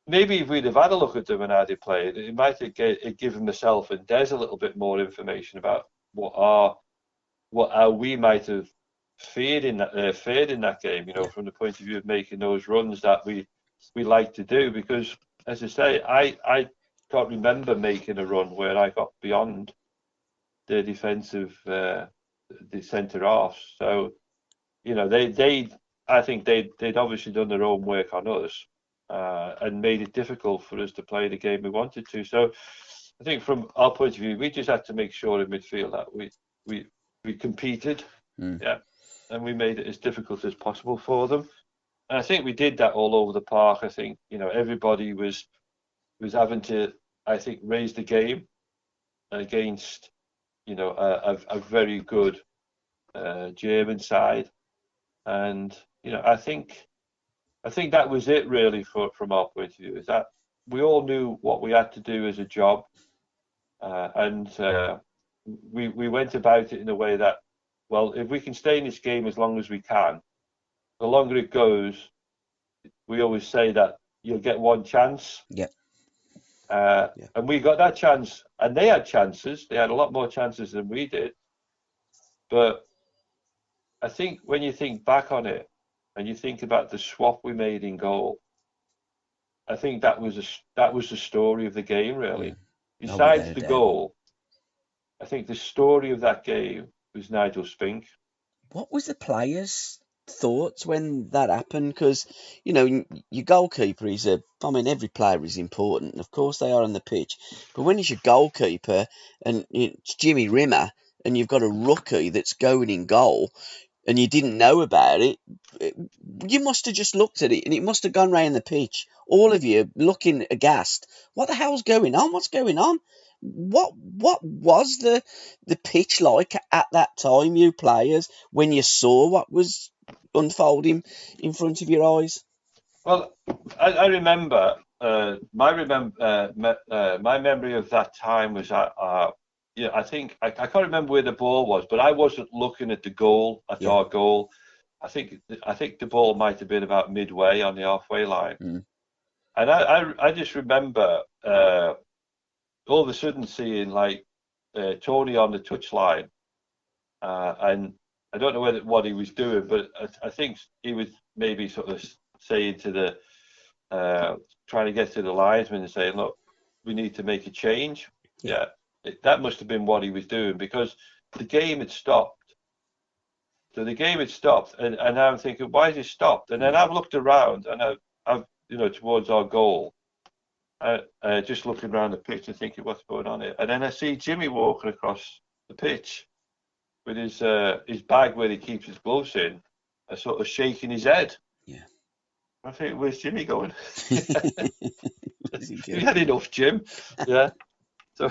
S4: we'd have had a look at them and how they played, it might have given myself and Des a little bit more information about how we might have fared in that game, you know, from the point of view of making those runs that we like to do. Because, as I say, I can't remember making a run where I got beyond the defensive, the centre half. So, you know, I think they'd obviously done their own work on us and made it difficult for us to play the game we wanted to. So, I think from our point of view, we just had to make sure in midfield that we competed, and we made it as difficult as possible for them. And I think we did that all over the park. I think, you know, everybody was having to, I think, raise the game against, you know, a very good German side. And, you know, I think that was it really from our point of view, is that we all knew what we had to do as a job. And we went about it in a way that, well, if we can stay in this game as long as we can, the longer it goes, we always say that you'll get one chance. And we got that chance, and they had chances. They had a lot more chances than we did. But I think when you think back on it, and you think about the swap we made in goal, I think that was the story of the game, really. Besides the goal, I think the story of that game was Nigel Spink.
S5: What was the players' thoughts when that happened? Because, you know, your goalkeeper every player is important. Of course they are on the pitch. But when it's your goalkeeper and it's Jimmy Rimmer and you've got a rookie that's going in goal, and you didn't know about it, you must have just looked at it and it must have gone round the pitch. All of you looking aghast. What the hell's going on? What's going on? What was the pitch like at that time, you players, when you saw what was unfolding in front of your eyes?
S4: Well, I remember my memory of that time was yeah, I think I can't remember where the ball was, but I wasn't looking at the goal, at our goal. I think the ball might have been about midway on the halfway line, and I just remember all of a sudden seeing like Tony on the touchline, and I don't know what he was doing, but I think he was maybe sort of saying to the trying to get to the linesman and saying, look, we need to make a change. Yeah, that must have been what he was doing, because the game had stopped. So the game had stopped, and I'm thinking, why has it stopped? And then I've looked around, and I've towards our goal, just looking around the pitch and thinking, what's going on here? And then I see Jimmy walking across the pitch with his bag where he keeps his gloves in, sort of shaking his head.
S5: Yeah.
S4: I think, where's Jimmy going? We had enough, Jim. Yeah. So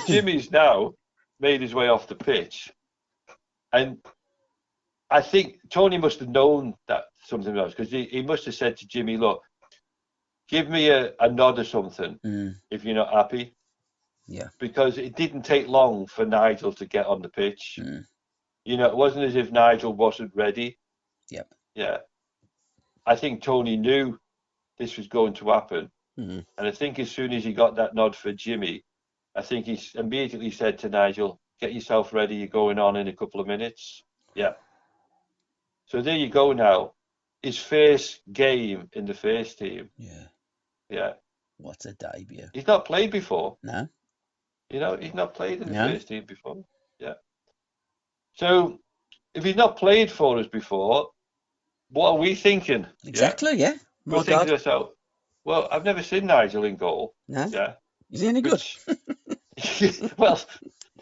S4: Jimmy's now made his way off the pitch, and I think Tony must have known that something was, because he must have said to Jimmy, look, give me a nod or something if you're not happy.
S5: Yeah.
S4: Because it didn't take long for Nigel to get on the pitch. It wasn't as if Nigel wasn't ready.
S5: Yep.
S4: Yeah. I think Tony knew this was going to happen. And I think as soon as he got that nod for Jimmy, I think he immediately said to Nigel, get yourself ready, you're going on in a couple of minutes. Yeah. So there you go now. His first game in the first team.
S5: Yeah.
S4: Yeah.
S5: What a debut.
S4: He's not played before.
S5: No.
S4: He's not played in the first team before. Yeah. So if he's not played for us before, what are we thinking?
S5: Exactly, yeah.
S4: We're thinking to ourselves, well, I've never seen Nigel in goal.
S5: No.
S4: Yeah.
S5: Is he any good?
S4: Well,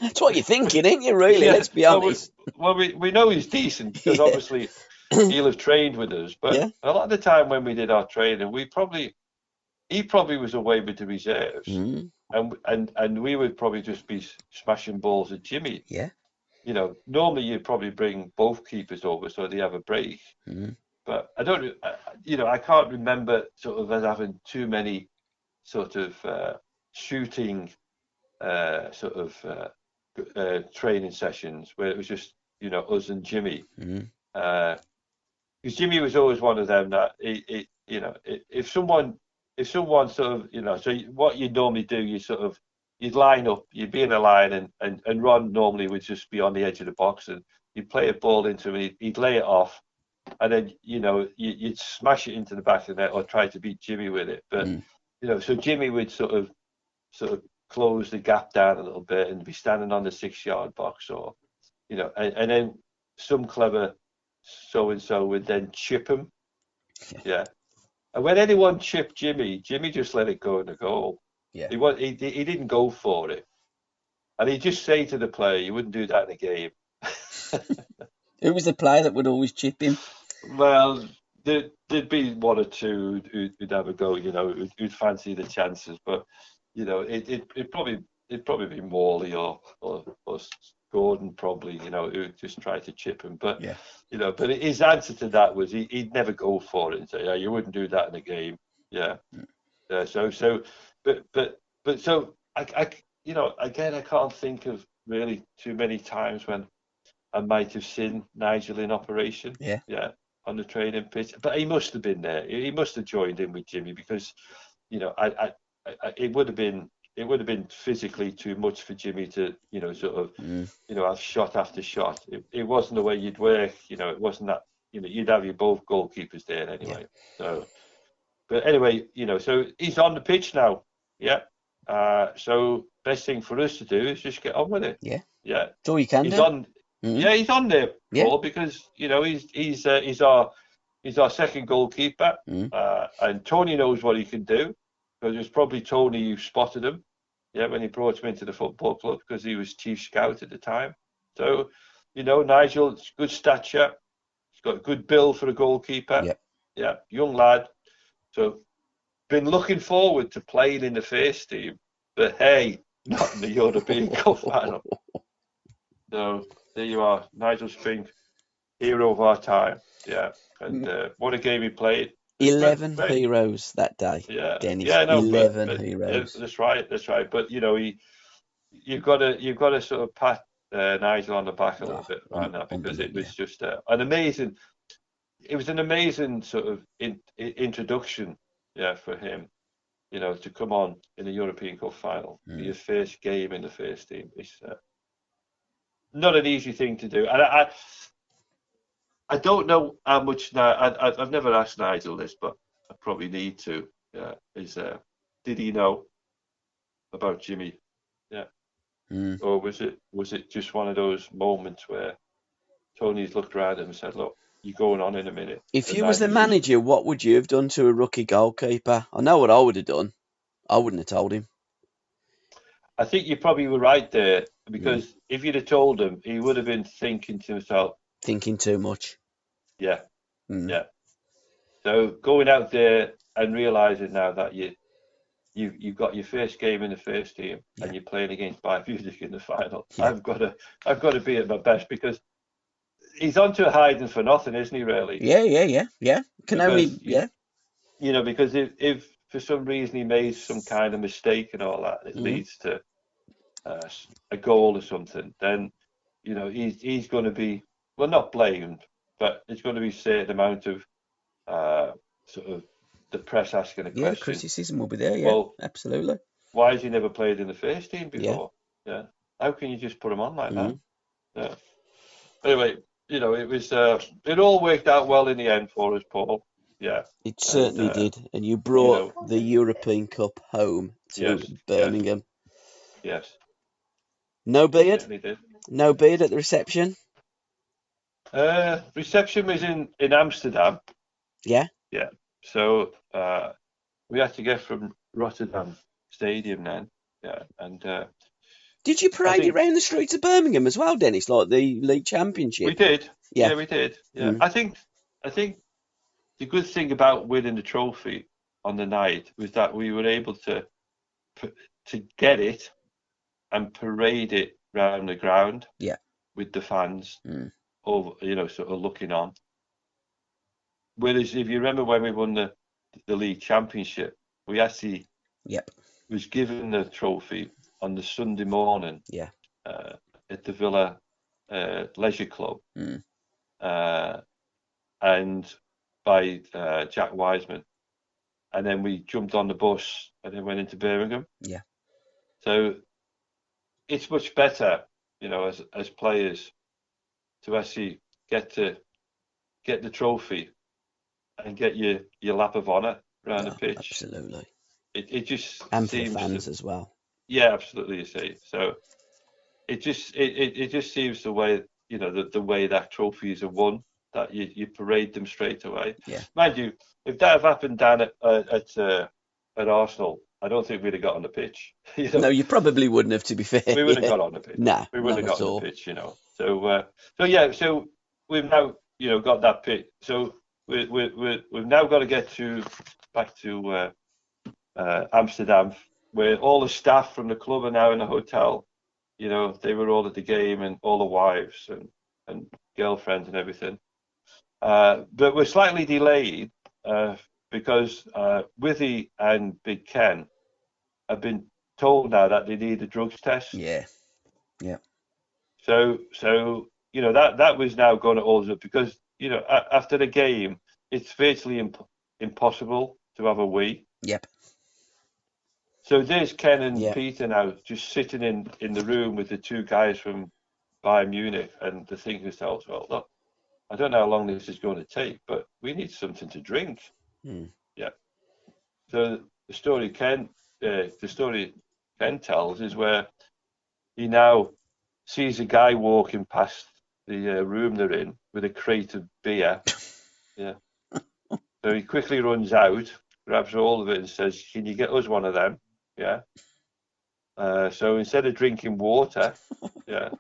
S5: that's what you're thinking, ain't you, really? Let's be honest.
S4: Well, we know he's decent, because obviously he'll have trained with us. But a lot of the time when we did our training, he probably was away with the reserves. And we would probably just be smashing balls at Jimmy.
S5: Yeah.
S4: Normally you'd probably bring both keepers over so they have a break. But I don't, I can't remember sort of as having too many sort of shooting training sessions where it was just, us and Jimmy. Because Jimmy was always one of them that, if someone sort of, so what you normally do, you'd line up, you'd be in a line, and Ron normally would just be on the edge of the box, and you'd play a ball into him, he'd lay it off, and then, you'd smash it into the back of the net or try to beat Jimmy with it. But, so Jimmy would sort of close the gap down a little bit and be standing on the 6-yard box, or, and then some clever so-and-so would then chip him. Yeah. And when anyone chipped Jimmy just let it go in the goal.
S5: Yeah.
S4: He didn't go for it. And he'd just say to the player, you wouldn't do that in a game.
S5: Who was the player that would always chip him?
S4: Well, there'd be one or two who'd have a go, who'd fancy the chances. But, it'd probably be Morley or Gordon probably, who just tried to chip him. But, but his answer to that was he'd never go for it and say, yeah, you wouldn't do that in a game. Yeah. So again, I can't think of really too many times when I might have seen Nigel in operation.
S5: Yeah.
S4: Yeah. On the training pitch. But he must have been there. He must have joined in with Jimmy, because, it would have been physically too much for Jimmy to, have shot after shot. It wasn't the way you'd work, it wasn't that, you'd have your both goalkeepers there anyway. Yeah. So, but anyway, so he's on the pitch now. Yeah. So best thing for us to do is just get on with it.
S5: Yeah.
S4: Yeah.
S5: That's all you can
S4: he's
S5: do.
S4: On. Yeah, he's on there, Paul, because, he's our second goalkeeper. And Tony knows what he can do. Because it was probably Tony who spotted him, when he brought him into the football club, because he was chief scout at the time. So, Nigel's good stature. He's got a good build for a goalkeeper.
S5: Yep.
S4: Yeah, young lad. So, been looking forward to playing in the first team, but hey, not in the European Cup final. So, there you are. Nigel Spink, hero of our time. Yeah. And what a game he played.
S5: 11 heroes that day.
S4: Yeah.
S5: Dennis.
S4: Yeah, no,
S5: 11
S4: but,
S5: heroes.
S4: that's right. But you've got to sort of pat Nigel on the back a little bit right now, because it was just an amazing. It was an amazing sort of introduction, for him. To come on in the European Cup final, your first game in the first team. It's not an easy thing to do, and I don't know how much now. I've never asked Nigel this, but I probably need to. Did he know about Jimmy? Yeah. Or was it just one of those moments where Tony's looked around him and said, "Look, you're going on in a minute."
S5: If you was the manager, what would you have done to a rookie goalkeeper? I know what I would have done. I wouldn't have told him.
S4: I think you probably were right there, because if you'd have told him, he would have been thinking to himself.
S5: Thinking too much.
S4: Yeah. Yeah. So going out there and realising now that you've got your first game in the first team and you're playing against Bayern Munich in the final. Yeah. I've got to be at my best, because he's onto hiding for nothing, isn't he? Really?
S5: Yeah.
S4: Because if for some reason he made some kind of mistake and all that, it leads to a goal or something, then he's going to be, well, not blamed, but it's going to be a certain amount of sort of the press asking a question.
S5: Yeah, criticism will be there. Yeah, well, absolutely.
S4: Why has he never played in the first team before? Yeah. How can you just put him on like that? Yeah. Anyway, it was it all worked out well in the end for us, Paul. Yeah.
S5: It certainly did. And you brought the European Cup home to Birmingham.
S4: Yes.
S5: No beard? No beard at the reception?
S4: Reception was in Amsterdam.
S5: Yeah?
S4: Yeah. So we had to get from Rotterdam Stadium then. Yeah. And
S5: did you parade it around the streets of Birmingham as well, Dennis, like the League Championship?
S4: We did. Yeah, we did. Yeah. I think the good thing about winning the trophy on the night was that we were able to get it and parade it round the ground.
S5: Yeah.
S4: With the fans over, sort of looking on. Whereas if you remember when we won the League Championship, we actually was given the trophy on the Sunday morning at the Villa Leisure Club, and by Jack Wiseman, and then we jumped on the bus and then went into Birmingham.
S5: Yeah.
S4: So it's much better, as players, to actually get the trophy and get your lap of honour around the pitch.
S5: Absolutely.
S4: It just
S5: and
S4: seems
S5: for fans as well.
S4: Yeah, absolutely. You see, so it just seems the way the way that trophies are won, that you parade them straight away.
S5: Yeah.
S4: Mind you, if that had happened down at Arsenal, I don't think we'd have got on the pitch.
S5: No, you probably wouldn't have. To be fair,
S4: we wouldn't have got on the pitch.
S5: Nah,
S4: we wouldn't have got on the pitch. So we've now got that pitch. So we've now got to get back to Amsterdam, where all the staff from the club are now in the hotel. They were all at the game, and all the wives and girlfriends and everything. But we're slightly delayed because Withy and Big Ken have been told now that they need a drugs test.
S5: Yeah.
S4: So that was now going to alter, because after the game it's virtually impossible to have a wee.
S5: Yep.
S4: So there's Ken and Peter now just sitting in the room with the two guys from Bayern Munich, and they're thinking to themselves, well, look, I don't know how long this is going to take, but we need something to drink. Yeah. So the story Ken tells is where he now sees a guy walking past the room they're in with a crate of beer. Yeah. So he quickly runs out, grabs all of it, and says, "Can you get us one of them?" Yeah. So instead of drinking water, the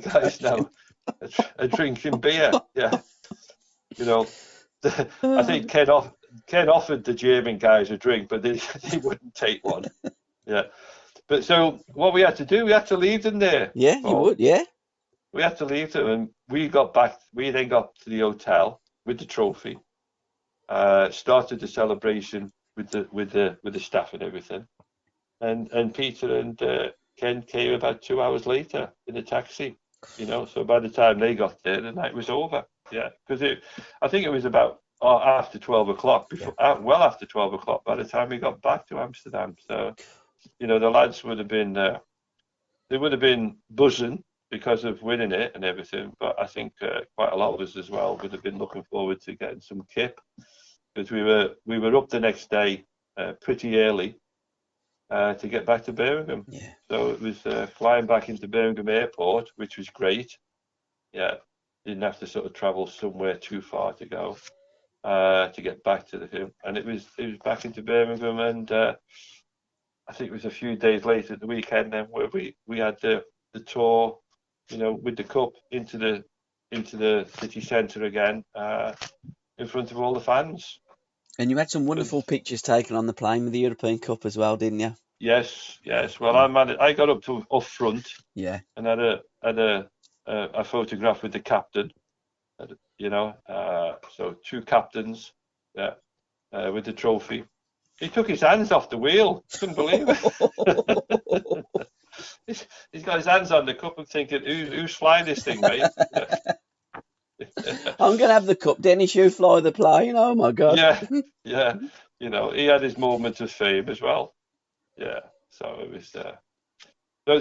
S4: guy's now and drinking beer. Yeah, you know, I think Ken offered the German guys a drink, but they wouldn't take one. Yeah, but so what we had to do, we had to leave them there.
S5: Yeah, you would. Yeah.
S4: We had to leave them, and we got back. We then got to the hotel with the trophy. Started the celebration with the staff and everything, and Peter and Ken came about 2 hours later in a taxi. So by the time they got there, the night was over. Yeah, because I think it was about after 12 o'clock. Well after 12 o'clock by the time we got back to Amsterdam. So, the lads would have been they would have been buzzing because of winning it and everything. But I think quite a lot of us as well would have been looking forward to getting some kip, because we were up the next day pretty early to get back to Birmingham.
S5: Yeah.
S4: So it was flying back into Birmingham Airport, which was great. Yeah, didn't have to sort of travel somewhere too far to go to get back to the film. And it was back into Birmingham, and I think it was a few days later at the weekend then where we had the tour, with the cup into the city centre again, in front of all the fans.
S5: And you had some wonderful pictures taken on the plane with the European Cup as well, didn't you?
S4: Yes. Well, I got up front.
S5: Yeah.
S4: And had a photograph with the captain. So two captains. Yeah. With the trophy. He took his hands off the wheel. Couldn't believe it. He's got his hands on the cup and thinking, who's flying this thing, mate?
S5: I'm going to have the cup. Dennis, you fly the plane. Oh, my God.
S4: Yeah. He had his moment of fame as well. Yeah. So it was...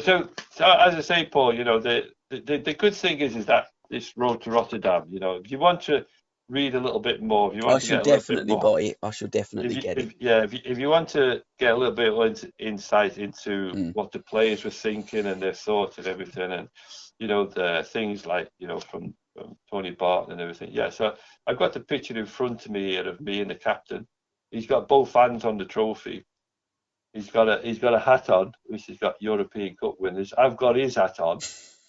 S4: So as I say, Paul, the good thing is that this road to Rotterdam, if you want to read a little bit more, if you want
S5: I should definitely buy it. I should definitely get it.
S4: If you want to get a little bit of insight into what the players were thinking and their thoughts and everything, and the things like from Tony Barton and everything. Yeah, so I've got the picture in front of me here of me and the captain. He's got both hands on the trophy. He's got a hat on, which has got European Cup winners. I've got his hat on,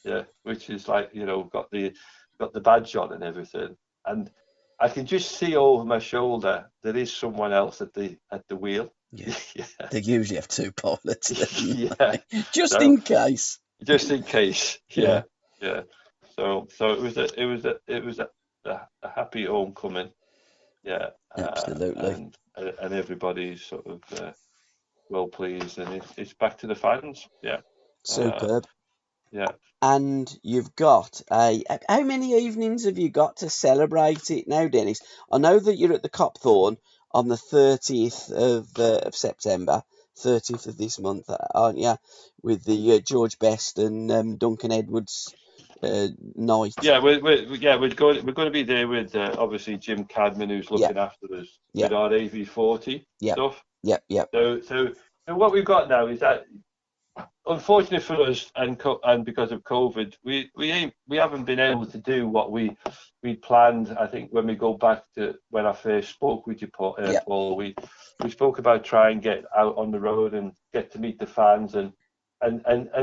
S4: yeah, which is like got the badge on and everything. And I can just see over my shoulder there is someone else at the wheel.
S5: Yeah. They usually have two pilots.
S4: Yeah,
S5: just in case.
S4: Just in case. Yeah. So it was a happy homecoming. Yeah,
S5: absolutely.
S4: And everybody's sort of well pleased, and it's back to the fans. Yeah,
S5: superb.
S4: Yeah.
S5: And you've got how many evenings have you got to celebrate it now, Dennis? I know that you're at the Copthorne on the 30th of September, 30th of this month, aren't you? With the George Best and Duncan Edwards night.
S4: Yeah, we're going to be there with obviously Jim Cadman, who's looking after us with our AV40 stuff.
S5: Yeah.
S4: So what we've got now is that, unfortunately for us, and because of COVID, we haven't been able to do what we planned. I think when we go back to when I first spoke with you, Paul, we spoke about trying and get out on the road and get to meet the fans and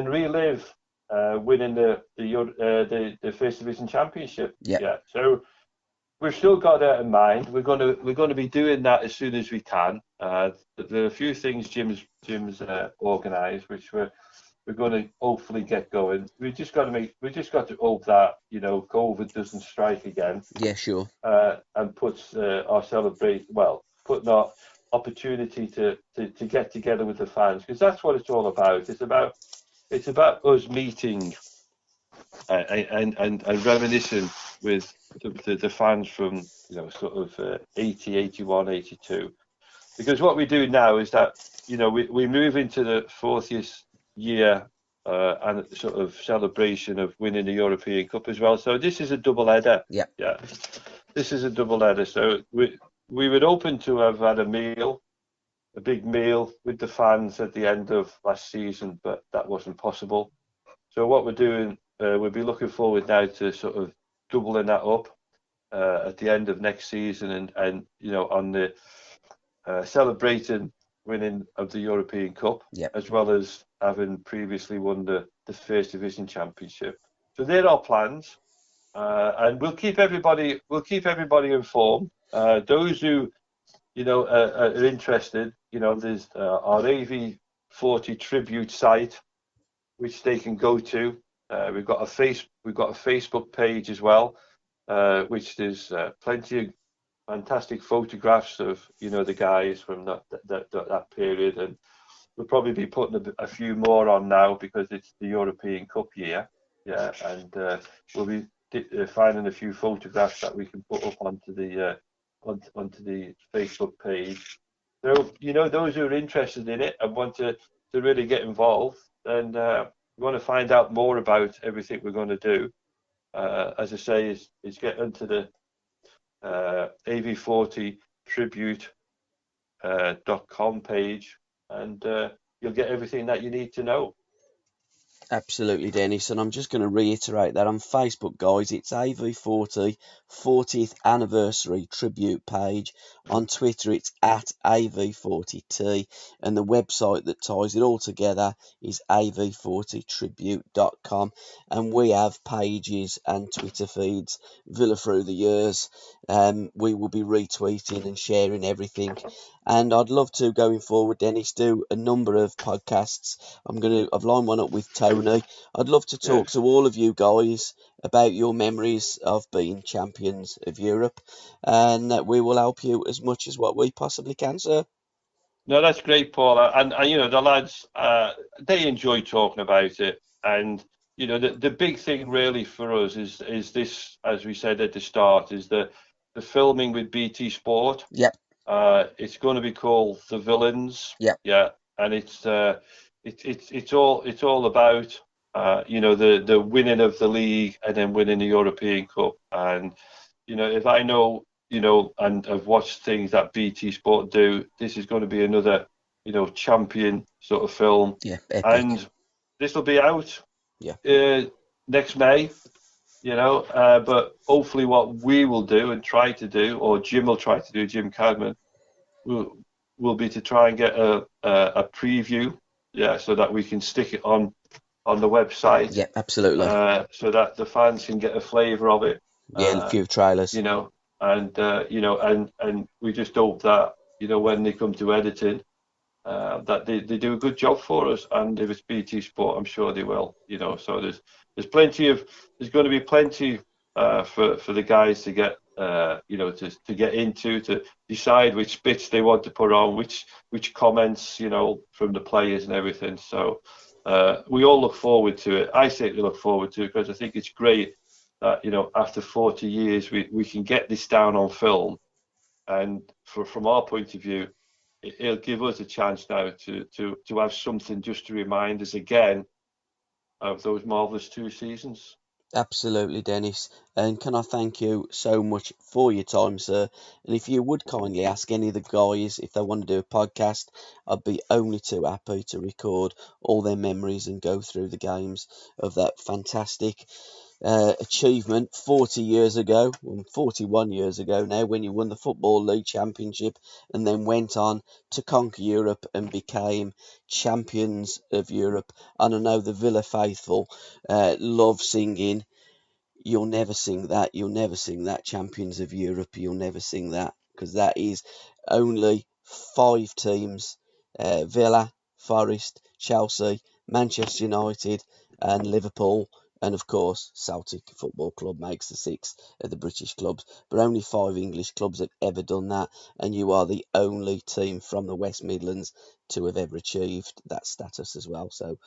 S4: relive winning the First Division Championship. Yeah. So we've still got that in mind. We're going to be doing that as soon as we can. There are a few things Jim's organised, which we're going to hopefully get going. We just got to hope that COVID doesn't strike again.
S5: Yeah, sure.
S4: And puts putting our opportunity to get together with the fans, because that's what it's all about. It's about us meeting and reminiscing with the fans from sort of 80, 81, 82. Because what we do now is that we move into the 40th year and sort of celebration of winning the European Cup as well. So this is a double header.
S5: Yeah.
S4: This is a double header. So we would open to have had a big meal with the fans at the end of last season, but that wasn't possible. So what we're doing, we'll be looking forward now to sort of doubling that up at the end of next season, and on the celebrating winning of the European Cup, as well as having previously won the First Division Championship. So they're our plans. and we'll keep everybody informed. Those who are interested, there's our AV40 tribute site, which they can go to. We've got a Facebook page as well, which there's plenty of fantastic photographs of the guys from that period, and we'll probably be putting a few more on now because it's the European Cup year. Yeah, and we'll be finding a few photographs that we can put up onto the Facebook page. So those who are interested in it and want to really get involved, and we want to find out more about everything we're going to do. As I say, is get into the AV40 tribute.com page, and you'll get everything that you need to know.
S5: Absolutely, Dennis, and I'm just going to reiterate that on Facebook, guys, it's AV40 40th Anniversary Tribute page. On Twitter, it's at AV40T, and the website that ties it all together is AV40tribute.com, and we have pages and Twitter feeds, Villa through the years. We will be retweeting and sharing everything, and I'd love to, going forward, Dennis, do a number of podcasts. I've lined one up with Tony. I'd love to talk to all of you guys about your memories of being champions of Europe, and we will help you as much as what we possibly can, sir.
S4: No, that's great, Paul. And the lads, they enjoy talking about it. And the big thing really for us is this, as we said at the start, is the filming with BT Sport.
S5: Yep.
S4: It's going to be called The Villains.
S5: Yep.
S4: Yeah. And it's all about the winning of the league and then winning the European Cup. And if I know and I've watched things that BT Sport do, this is going to be another champion sort of film.
S5: Yeah, epic.
S4: And this will be out next May. But hopefully what we will do and try to do, or Jim will try to do, Jim Cadman, will be to try and get a preview. Yeah, so that we can stick it on the website.
S5: Yeah, absolutely.
S4: So that the fans can get a flavour of it.
S5: Yeah, a few trailers.
S4: And we just hope that when they come to editing, that they do a good job for us. And if it's BT Sport, I'm sure they will. So there's going to be plenty for the guys to get. To get into, to decide which bits they want to put on, which comments, from the players and everything. So we all look forward to it. I certainly look forward to it because I think it's great that, after 40 years, we can get this down on film. And from our point of view, it'll give us a chance now to have something just to remind us again of those marvellous 2 seasons.
S5: Absolutely, Dennis. And can I thank you so much for your time, sir? And if you would kindly ask any of the guys if they want to do a podcast, I'd be only too happy to record all their memories and go through the games of that fantastic achievement 40 years ago, 41 years ago now, when you won the Football League Championship and then went on to conquer Europe and became champions of Europe. And I know the Villa faithful love singing, "You'll never sing that, you'll never sing that, champions of Europe, you'll never sing that," because that is only 5 teams, Villa, Forest, Chelsea, Manchester United and Liverpool. And of course, Celtic Football Club makes the 6th of the British clubs. But only 5 English clubs have ever done that. And you are the only team from the West Midlands to have ever achieved that status as well. So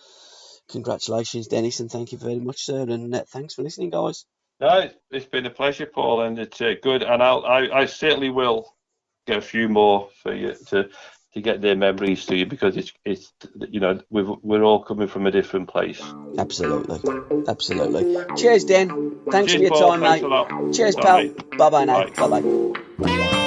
S5: congratulations, Dennis, and thank you very much, sir. And thanks for listening, guys.
S4: No, it's been a pleasure, Paul, and it's good. And I certainly will get a few more for you to get their memories to you, because it's we're all coming from a different place.
S5: Absolutely. Cheers, Den. Thanks for your
S4: Paul.
S5: time,
S4: Thanks
S5: mate.
S4: a lot.
S5: Cheers,
S4: Bye,
S5: pal.
S4: mate.
S5: Bye-bye now.
S4: Bye.
S5: Bye-bye.